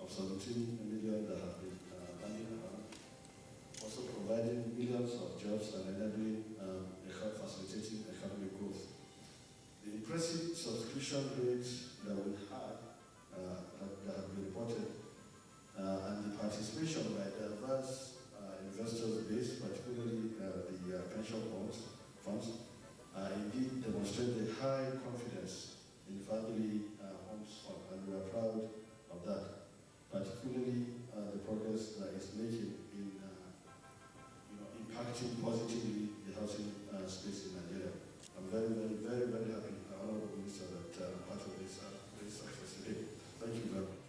of 17 million that have been hanging around, also providing millions of jobs and enabling facilitating economic growth. The impressive subscription rates that we had that have been reported and the participation by diverse investors base, particularly the pension funds, indeed demonstrate a high confidence in Family Homes Fund, and we are proud of that, particularly the progress that is making in impacting positively the housing space in Nigeria. I'm very, very, very, very happy, Honorable Minister, that I'm part of this success today. Thank you very much.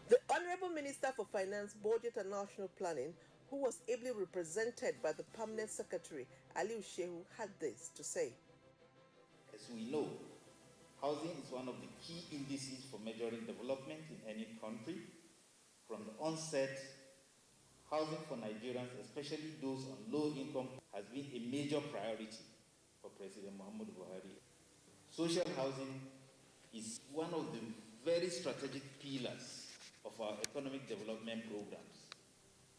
The Honorable Minister for Finance, Budget and National Planning, who was ably represented by the Permanent Secretary, Aliu Shehu, had this to say. As we know, housing is one of the key indices for measuring development in any country. From the onset, housing for Nigerians, especially those on low income, has been a major priority for President Muhammadu Buhari. Social housing is one of the very strategic pillars of our economic development programs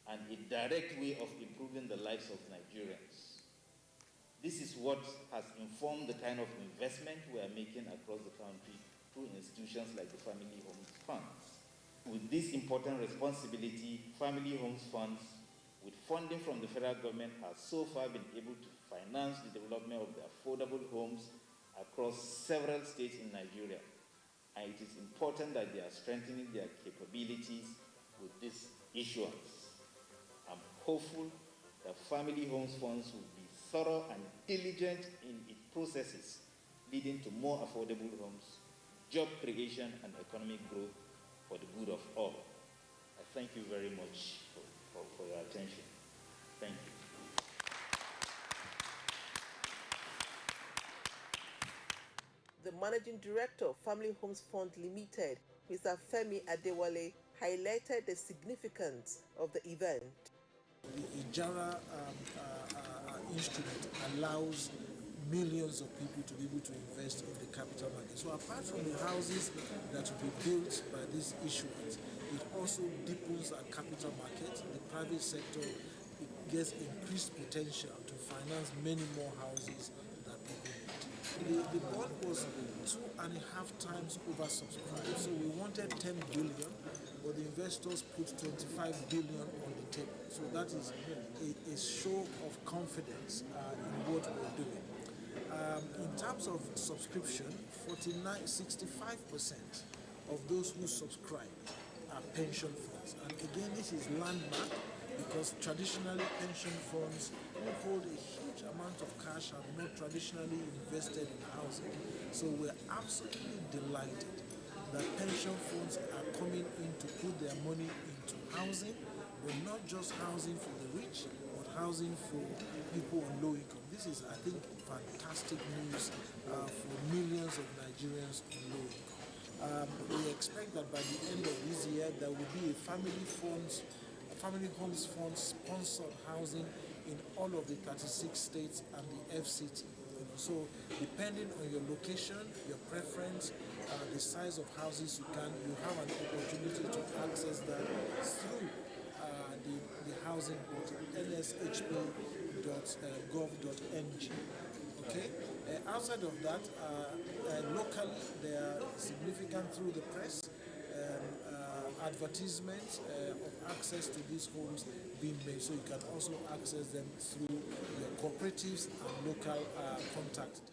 and a direct way of improving the lives of Nigerians. This is what has informed the kind of investment we are making across the country through institutions like the Family Homes Funds. With this important responsibility, Family Homes Funds, with funding from the federal government, has so far been able to finance the development of the affordable homes across several states in Nigeria. And it is important that they are strengthening their capabilities with this issuance. I'm hopeful that Family Homes Funds will be thorough and diligent in its processes, leading to more affordable homes, job creation, and economic growth for the good of all. I thank you very much for your attention. Thank you. The Managing Director of Family Homes Fund Limited, Mr. Femi Adewale, highlighted the significance of the event. The Ijara instrument allows millions of people to be able to invest in the capital market. So apart from the houses that will be built by this issuance, it also deepens our capital market. The private sector gets increased potential to finance many more houses that people need. The bond was 2.5 times oversubscribed, so we wanted 10 billion, but the investors put 25 billion on the table. So that is a show of confidence in what we're doing. In terms of subscription, 65% of those who subscribe are pension funds. And again, this is landmark because traditionally pension funds who hold a huge amount of cash have not traditionally invested in housing. So we're absolutely delighted that pension funds are coming in to put their money into housing, but not just housing for the rich, but housing for people on low income. This is, I think, fantastic news for millions of Nigerians on low income. We expect that by the end of this year, there will be a family homes fund sponsored housing in all of the 36 states and the FCT. So depending on your location, your preference, the size of houses you have an opportunity to access that through the housing portal, nshp.gov.ng. Okay. Outside of that, locally there are significant through the press advertisements of access to these homes being made, so you can also access them through your cooperatives and local contact details.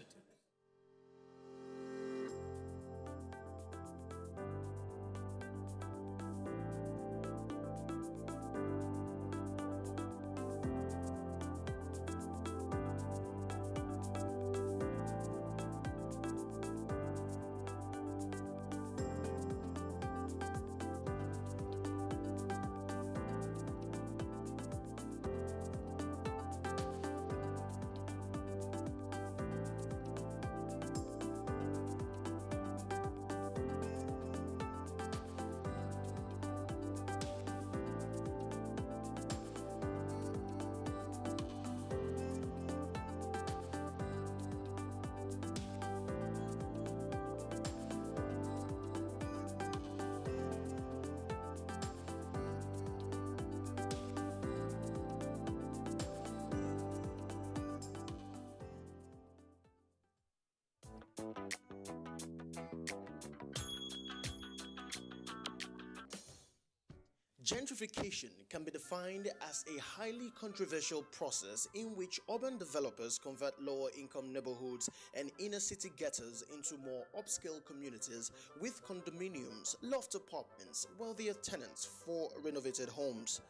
Gentrification can be defined as a highly controversial process in which urban developers convert lower-income neighborhoods and inner-city ghettos into more upscale communities with condominiums, loft apartments, wealthier tenants for renovated homes.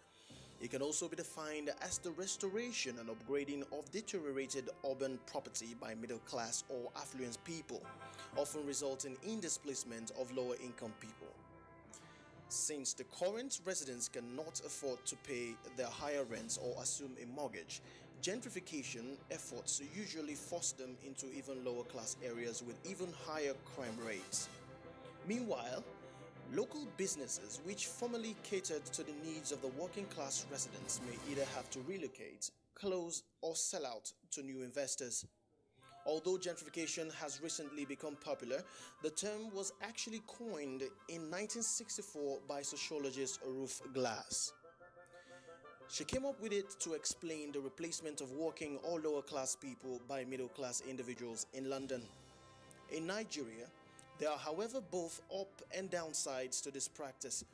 It can also be defined as the restoration and upgrading of deteriorated urban property by middle-class or affluent people, often resulting in displacement of lower-income people. Since the current residents cannot afford to pay their higher rents or assume a mortgage, gentrification efforts usually force them into even lower class areas with even higher crime rates. Meanwhile, local businesses which formerly catered to the needs of the working class residents may either have to relocate, close, or sell out to new investors. Although gentrification has recently become popular, the term was actually coined in 1964 by sociologist Ruth Glass. She came up with it to explain the replacement of working or lower class people by middle class individuals in London. In Nigeria, there are, however, both up and downsides to this practice.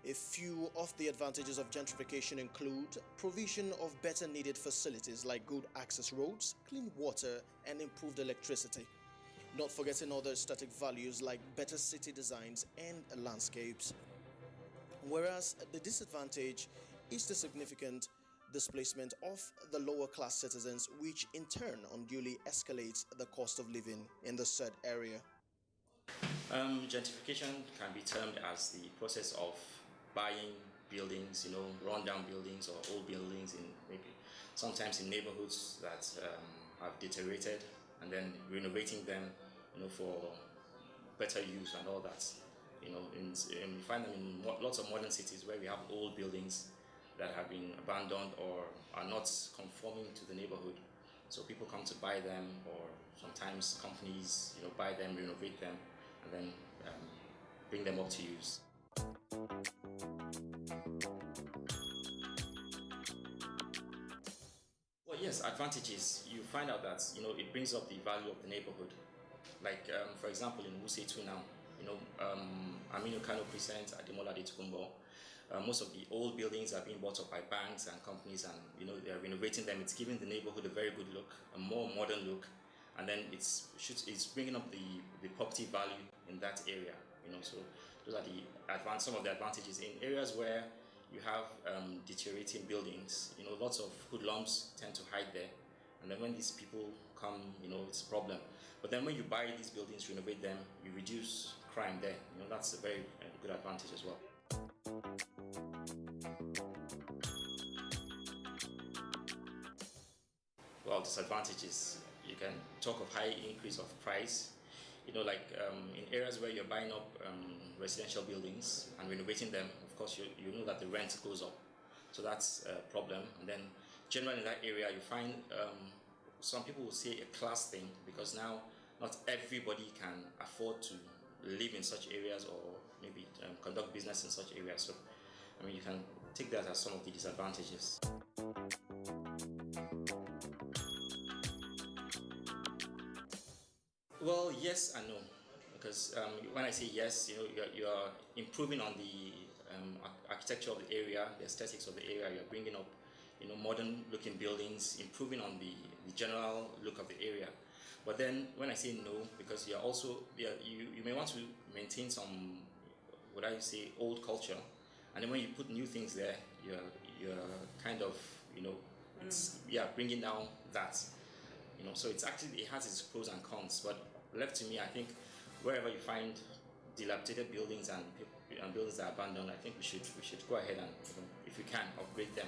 A few of the advantages of gentrification include provision of better needed facilities like good access roads, clean water, and improved electricity. Not forgetting other static values like better city designs and landscapes. Whereas the disadvantage is the significant displacement of the lower class citizens, which in turn unduly escalates the cost of living in the said area. Gentrification can be termed as the process of buying buildings, run-down buildings or old buildings in maybe sometimes in neighborhoods that have deteriorated, and then renovating them, for better use and all that. You find them in lots of modern cities where we have old buildings that have been abandoned or are not conforming to the neighborhood. So people come to buy them, or sometimes companies, buy them, renovate them, and then bring them up to use. Well, yes, advantages. You find out that it brings up the value of the neighborhood. Like for example, in Wuse 2 now, Aminu Kano Crescent, Ademola de Tukumbo, most of the old buildings are being bought up by banks and companies, and they are renovating them. It's giving the neighborhood a very good look, a more modern look, and then it's bringing up the property value in that area. So those are some of the advantages. In areas where you have deteriorating buildings, lots of hoodlums tend to hide there, and then when these people come, it's a problem. But then when you buy these buildings, renovate them, you reduce crime there. That's a very good advantage as well. Well, disadvantages, you can talk of high increase of price. In areas where you're buying up residential buildings and renovating them, of course, you know that the rent goes up. So that's a problem. And then generally in that area, you find some people will say a class thing, because now not everybody can afford to live in such areas or maybe conduct business in such areas. So, you can take that as some of the disadvantages. Well, yes and no, because when I say yes, you're improving on the architecture of the area, the aesthetics of the area. You're bringing up, modern-looking buildings, improving on the general look of the area. But then when I say no, because you're also you may want to maintain some, what I say, old culture, and then when you put new things there, you're kind of bringing down that. So it has its pros and cons, but left to me, I think wherever you find dilapidated buildings and buildings that are abandoned, I think we should go ahead and, if we can, upgrade them.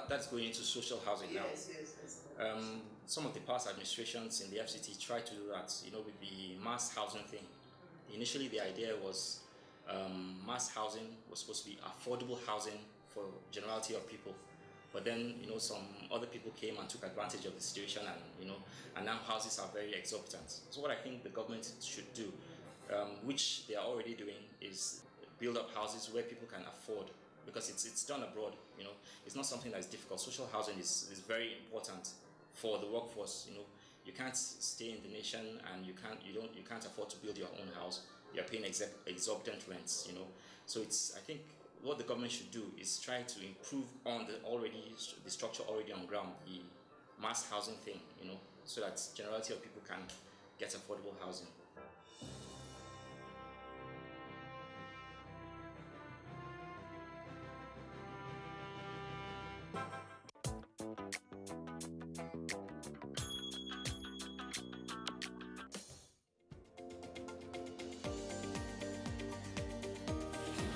That's going into social housing now. Yes. Some of the past administrations in the FCT tried to do that, with the mass housing thing. Initially, the idea was mass housing was supposed to be affordable housing for generality of people, but then some other people came and took advantage of the situation, and now houses are very exorbitant. So what I think the government should do, which they are already doing, is build up houses where people can afford, because it's done abroad. It's not something that is difficult. Social housing is very important for the workforce. You can't stay in the nation and you can't afford to build your own house. You're paying exorbitant rents. So I think what the government should do is try to improve on the structure already on ground, the mass housing thing, so that generality of people can get affordable housing.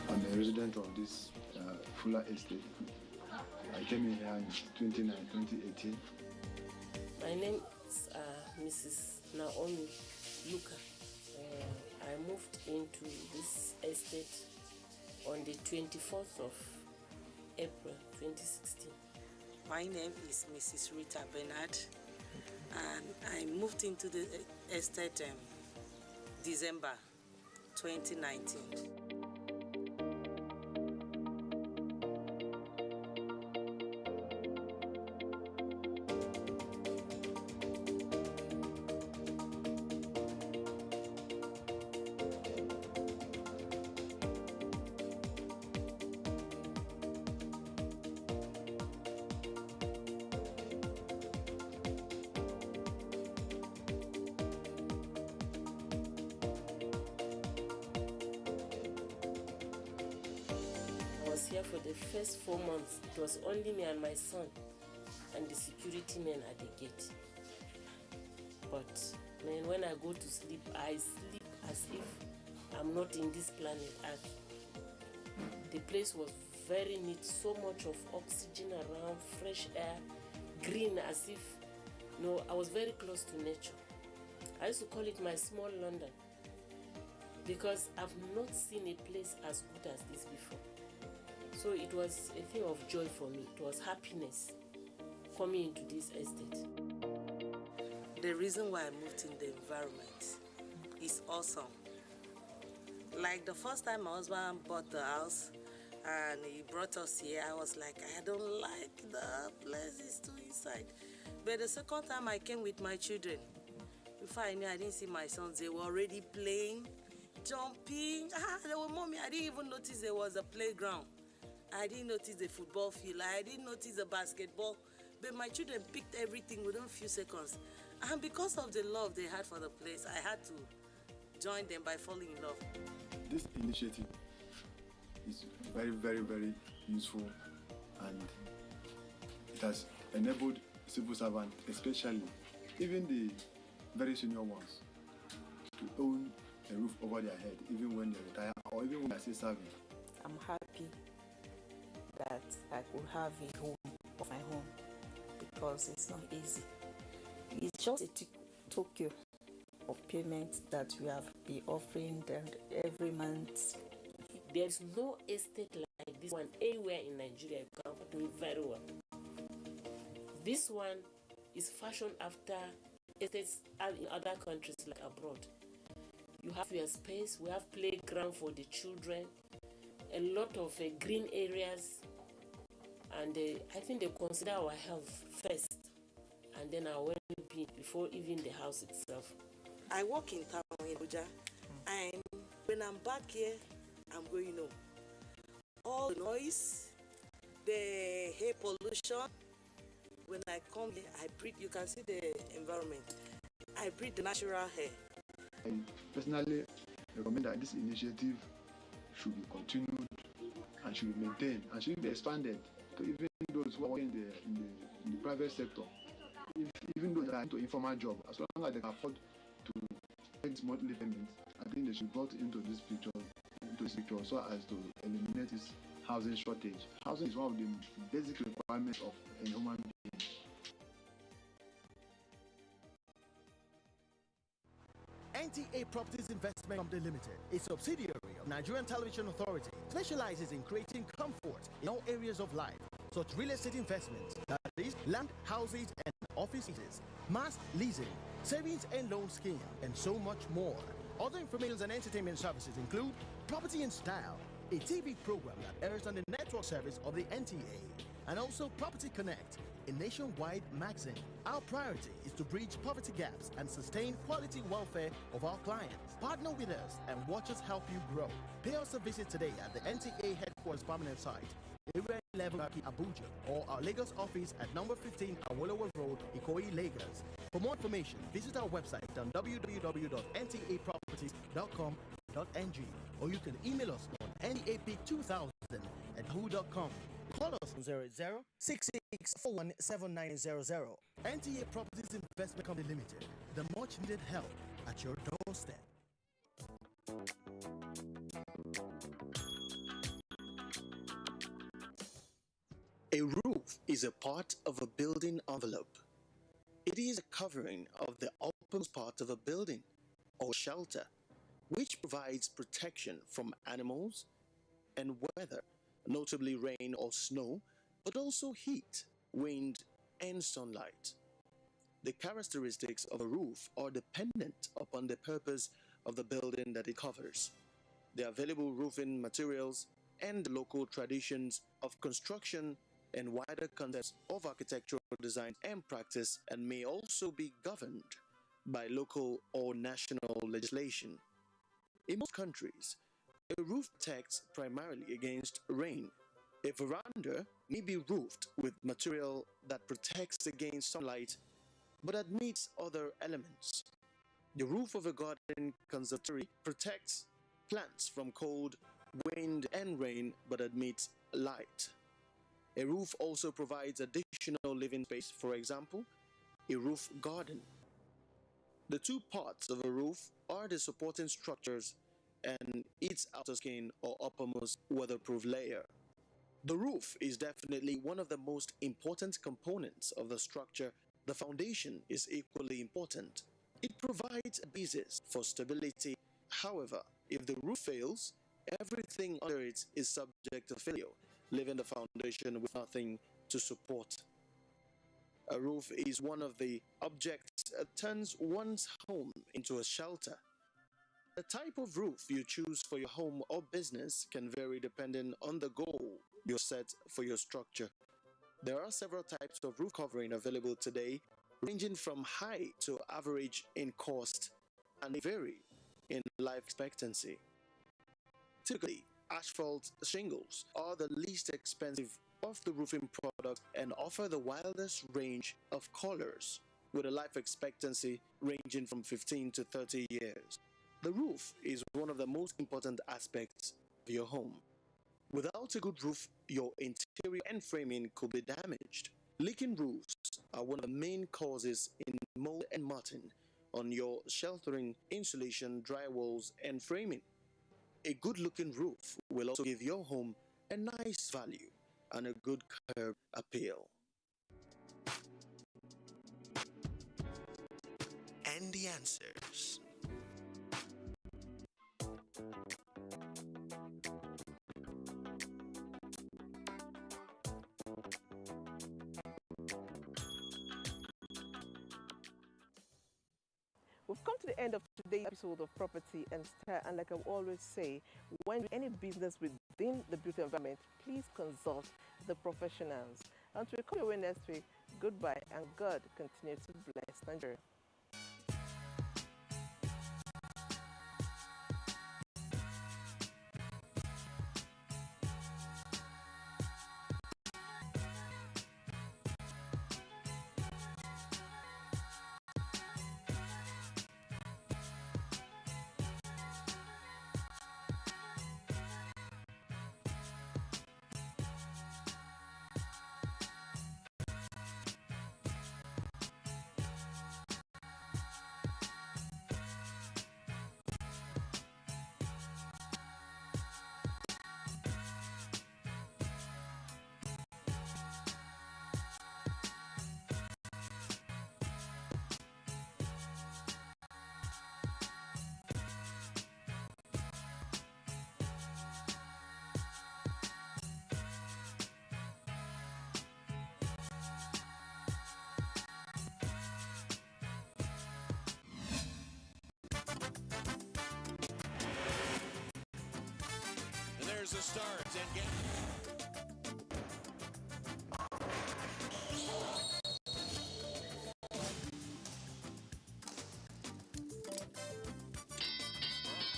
I'm a resident of this Fuller Estate. I came in here in 2018. My name is Mrs. Naomi Luka. I moved into this estate on the 24th of April 2016. My name is Mrs. Rita Bernard, and I moved into the estate December 2019. Here for the first 4 months, it was only me and my son and the security men at the gate. But when I go to sleep, I sleep as if I'm not in this planet Earth. The place was very neat, so much of oxygen around, fresh air, green, as if I was very close to nature. I used to call it my small London, because I've not seen a place as good as this before. So it was a thing of joy for me. It was happiness coming into this estate. The reason why I moved in the environment is awesome. Like the first time my husband bought the house and he brought us here, I was like, I don't like the place, it's too inside. But the second time I came with my children, before I knew, I didn't see my sons. They were already playing, jumping. They were, Mommy, I didn't even notice there was a playground. I didn't notice the football field. I didn't notice the basketball. But my children picked everything within a few seconds. And because of the love they had for the place, I had to join them by falling in love. This initiative is very, very, very useful, and it has enabled civil servants, especially, even the very senior ones, to own a roof over their head, even when they retire or even when they're still serving. I'm happy that I could have a home of my own because it's not easy. It's just a token of payment that we have been offering them every month. There's no estate like this one anywhere in Nigeria. You can do it very well. This one is fashioned after estates in other countries like abroad. You have your space. We have playground for the children, a lot of green areas, and I think they consider our health first, and then our well-being before even the house itself. I work in town in Abuja, and when I'm back here, I'm going home. All the noise, the air pollution. When I come here, I breathe. You can see the environment. I breathe the natural air. I personally recommend that this initiative should be continued and should be maintained and should be expanded to even those who are working in the private sector. Even those that are into informal job, as long as they can afford to pay this monthly payment, I think they should be brought into this picture so as to eliminate this housing shortage. Housing is one of the basic requirements of a human being. NTA Properties Investment Company Limited, a subsidiary of Nigerian Television Authority, specializes in creating comfort in all areas of life, such real estate investments, that is, land, houses, and offices, mass leasing, savings and loan scheme, and so much more. Other information and entertainment services include Property in Style, a TV program that airs on the network service of the NTA, and also Property Connect, a nationwide magazine. Our priority is to bridge poverty gaps and sustain quality welfare of our clients. Partner with us and watch us help you grow. Pay us a visit today at the NTA headquarters permanent site, Area 11 Abuja, or our Lagos office at number 15 Awolowo Road, Ikoyi, Lagos. For more information, visit our website on www.ntaproperties.com.ng, or you can email us on nap2000@yahoo.com. Call us on 00-6641-7900. NTA Properties Investment Company Limited, the much needed help at your doorstep. A roof is a part of a building envelope. It is a covering of the uppermost part of a building or shelter, which provides protection from animals and weather, notably rain or snow, but also heat, wind, and sunlight. The characteristics of a roof are dependent upon the purpose of the building that it covers, the available roofing materials, and the local traditions of construction and wider concepts of architectural design and practice, and may also be governed by local or national legislation. In most countries, a roof protects primarily against rain. A veranda may be roofed with material that protects against sunlight but admits other elements. The roof of a garden conservatory protects plants from cold, wind, and rain but admits light. A roof also provides additional living space, for example, a roof garden. The two parts of a roof are the supporting structures and its outer skin or uppermost weatherproof layer. The roof is definitely one of the most important components of the structure. The foundation is equally important. It provides a basis for stability. However, if the roof fails, everything under it is subject to failure, leaving the foundation with nothing to support. A roof is one of the objects that turns one's home into a shelter. The type of roof you choose for your home or business can vary depending on the goal you set for your structure. There are several types of roof covering available today, ranging from high to average in cost, and they vary in life expectancy. Typically, asphalt shingles are the least expensive of the roofing products and offer the wildest range of colors, with a life expectancy ranging from 15 to 30 years. The roof is one of the most important aspects of your home. Without a good roof, your interior and framing could be damaged. Leaking roofs are one of the main causes in mold and matting on your sheltering, insulation, drywalls, and framing. A good-looking roof will also give your home a nice value and a good curb appeal. And the answers. We've come to the end of today's episode of Property and Style, and like I always say, when any business within the built environment, please consult the professionals. Until we come your way next week, goodbye, and God continue to bless Nigeria. There's the start and get.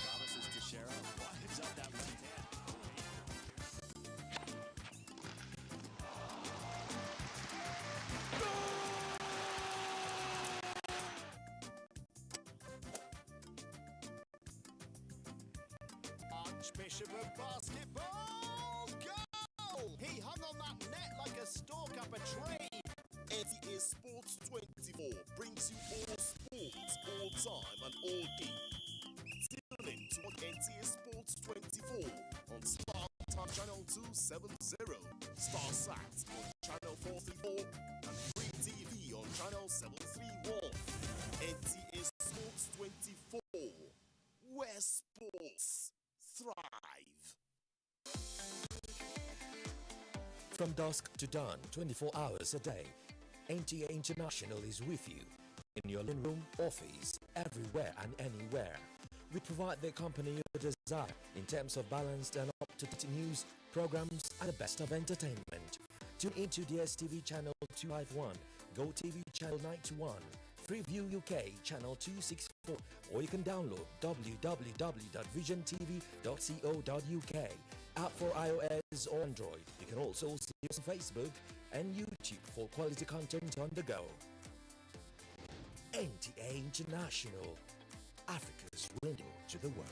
Promises to share out. Winds up that right hand. Archbishop of basketball, go! He hung on that net like a stalk up a tree. NTA Sports 24 brings you all sports, all time and all day. Tune in to NTA Sports 24 on Star Time Channel 270, StarSat on Channel 434, and Free TV on Channel 731. NTA Sports 24, where sports thrive. From dusk to dawn, 24 hours a day, NTA International is with you in your living room, office, everywhere and anywhere. We provide the company you desire in terms of balanced and up-to-date news, programs, and the best of entertainment. Tune into DSTV channel 251, GoTV channel 91, Freeview UK channel 264, or you can download www.visiontv.co.uk. App for iOS or Android. You can also see us on Facebook and YouTube for quality content on the go. NTA International, Africa's window to the world.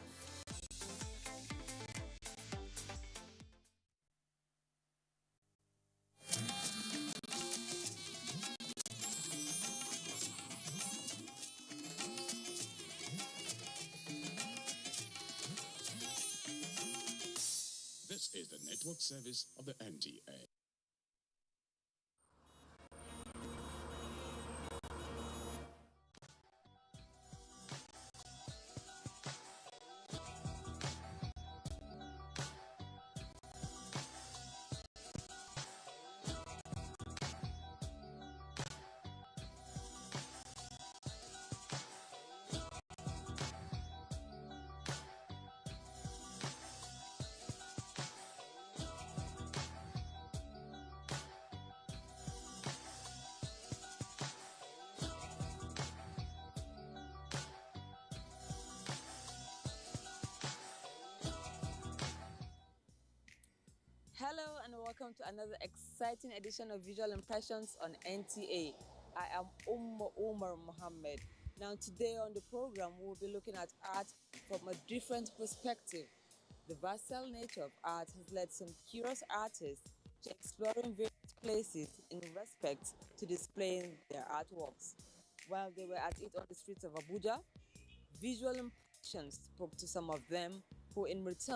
This is the network service of the NTA. Hello and welcome to another exciting edition of Visual Impressions on NTA. I am Umar Mohammed. Now today on the program we'll be looking at art from a different perspective. The versatile nature of art has led some curious artists exploring various places in respect to displaying their artworks. While they were at it on the streets of Abuja, visual impressions spoke to some of them, who in return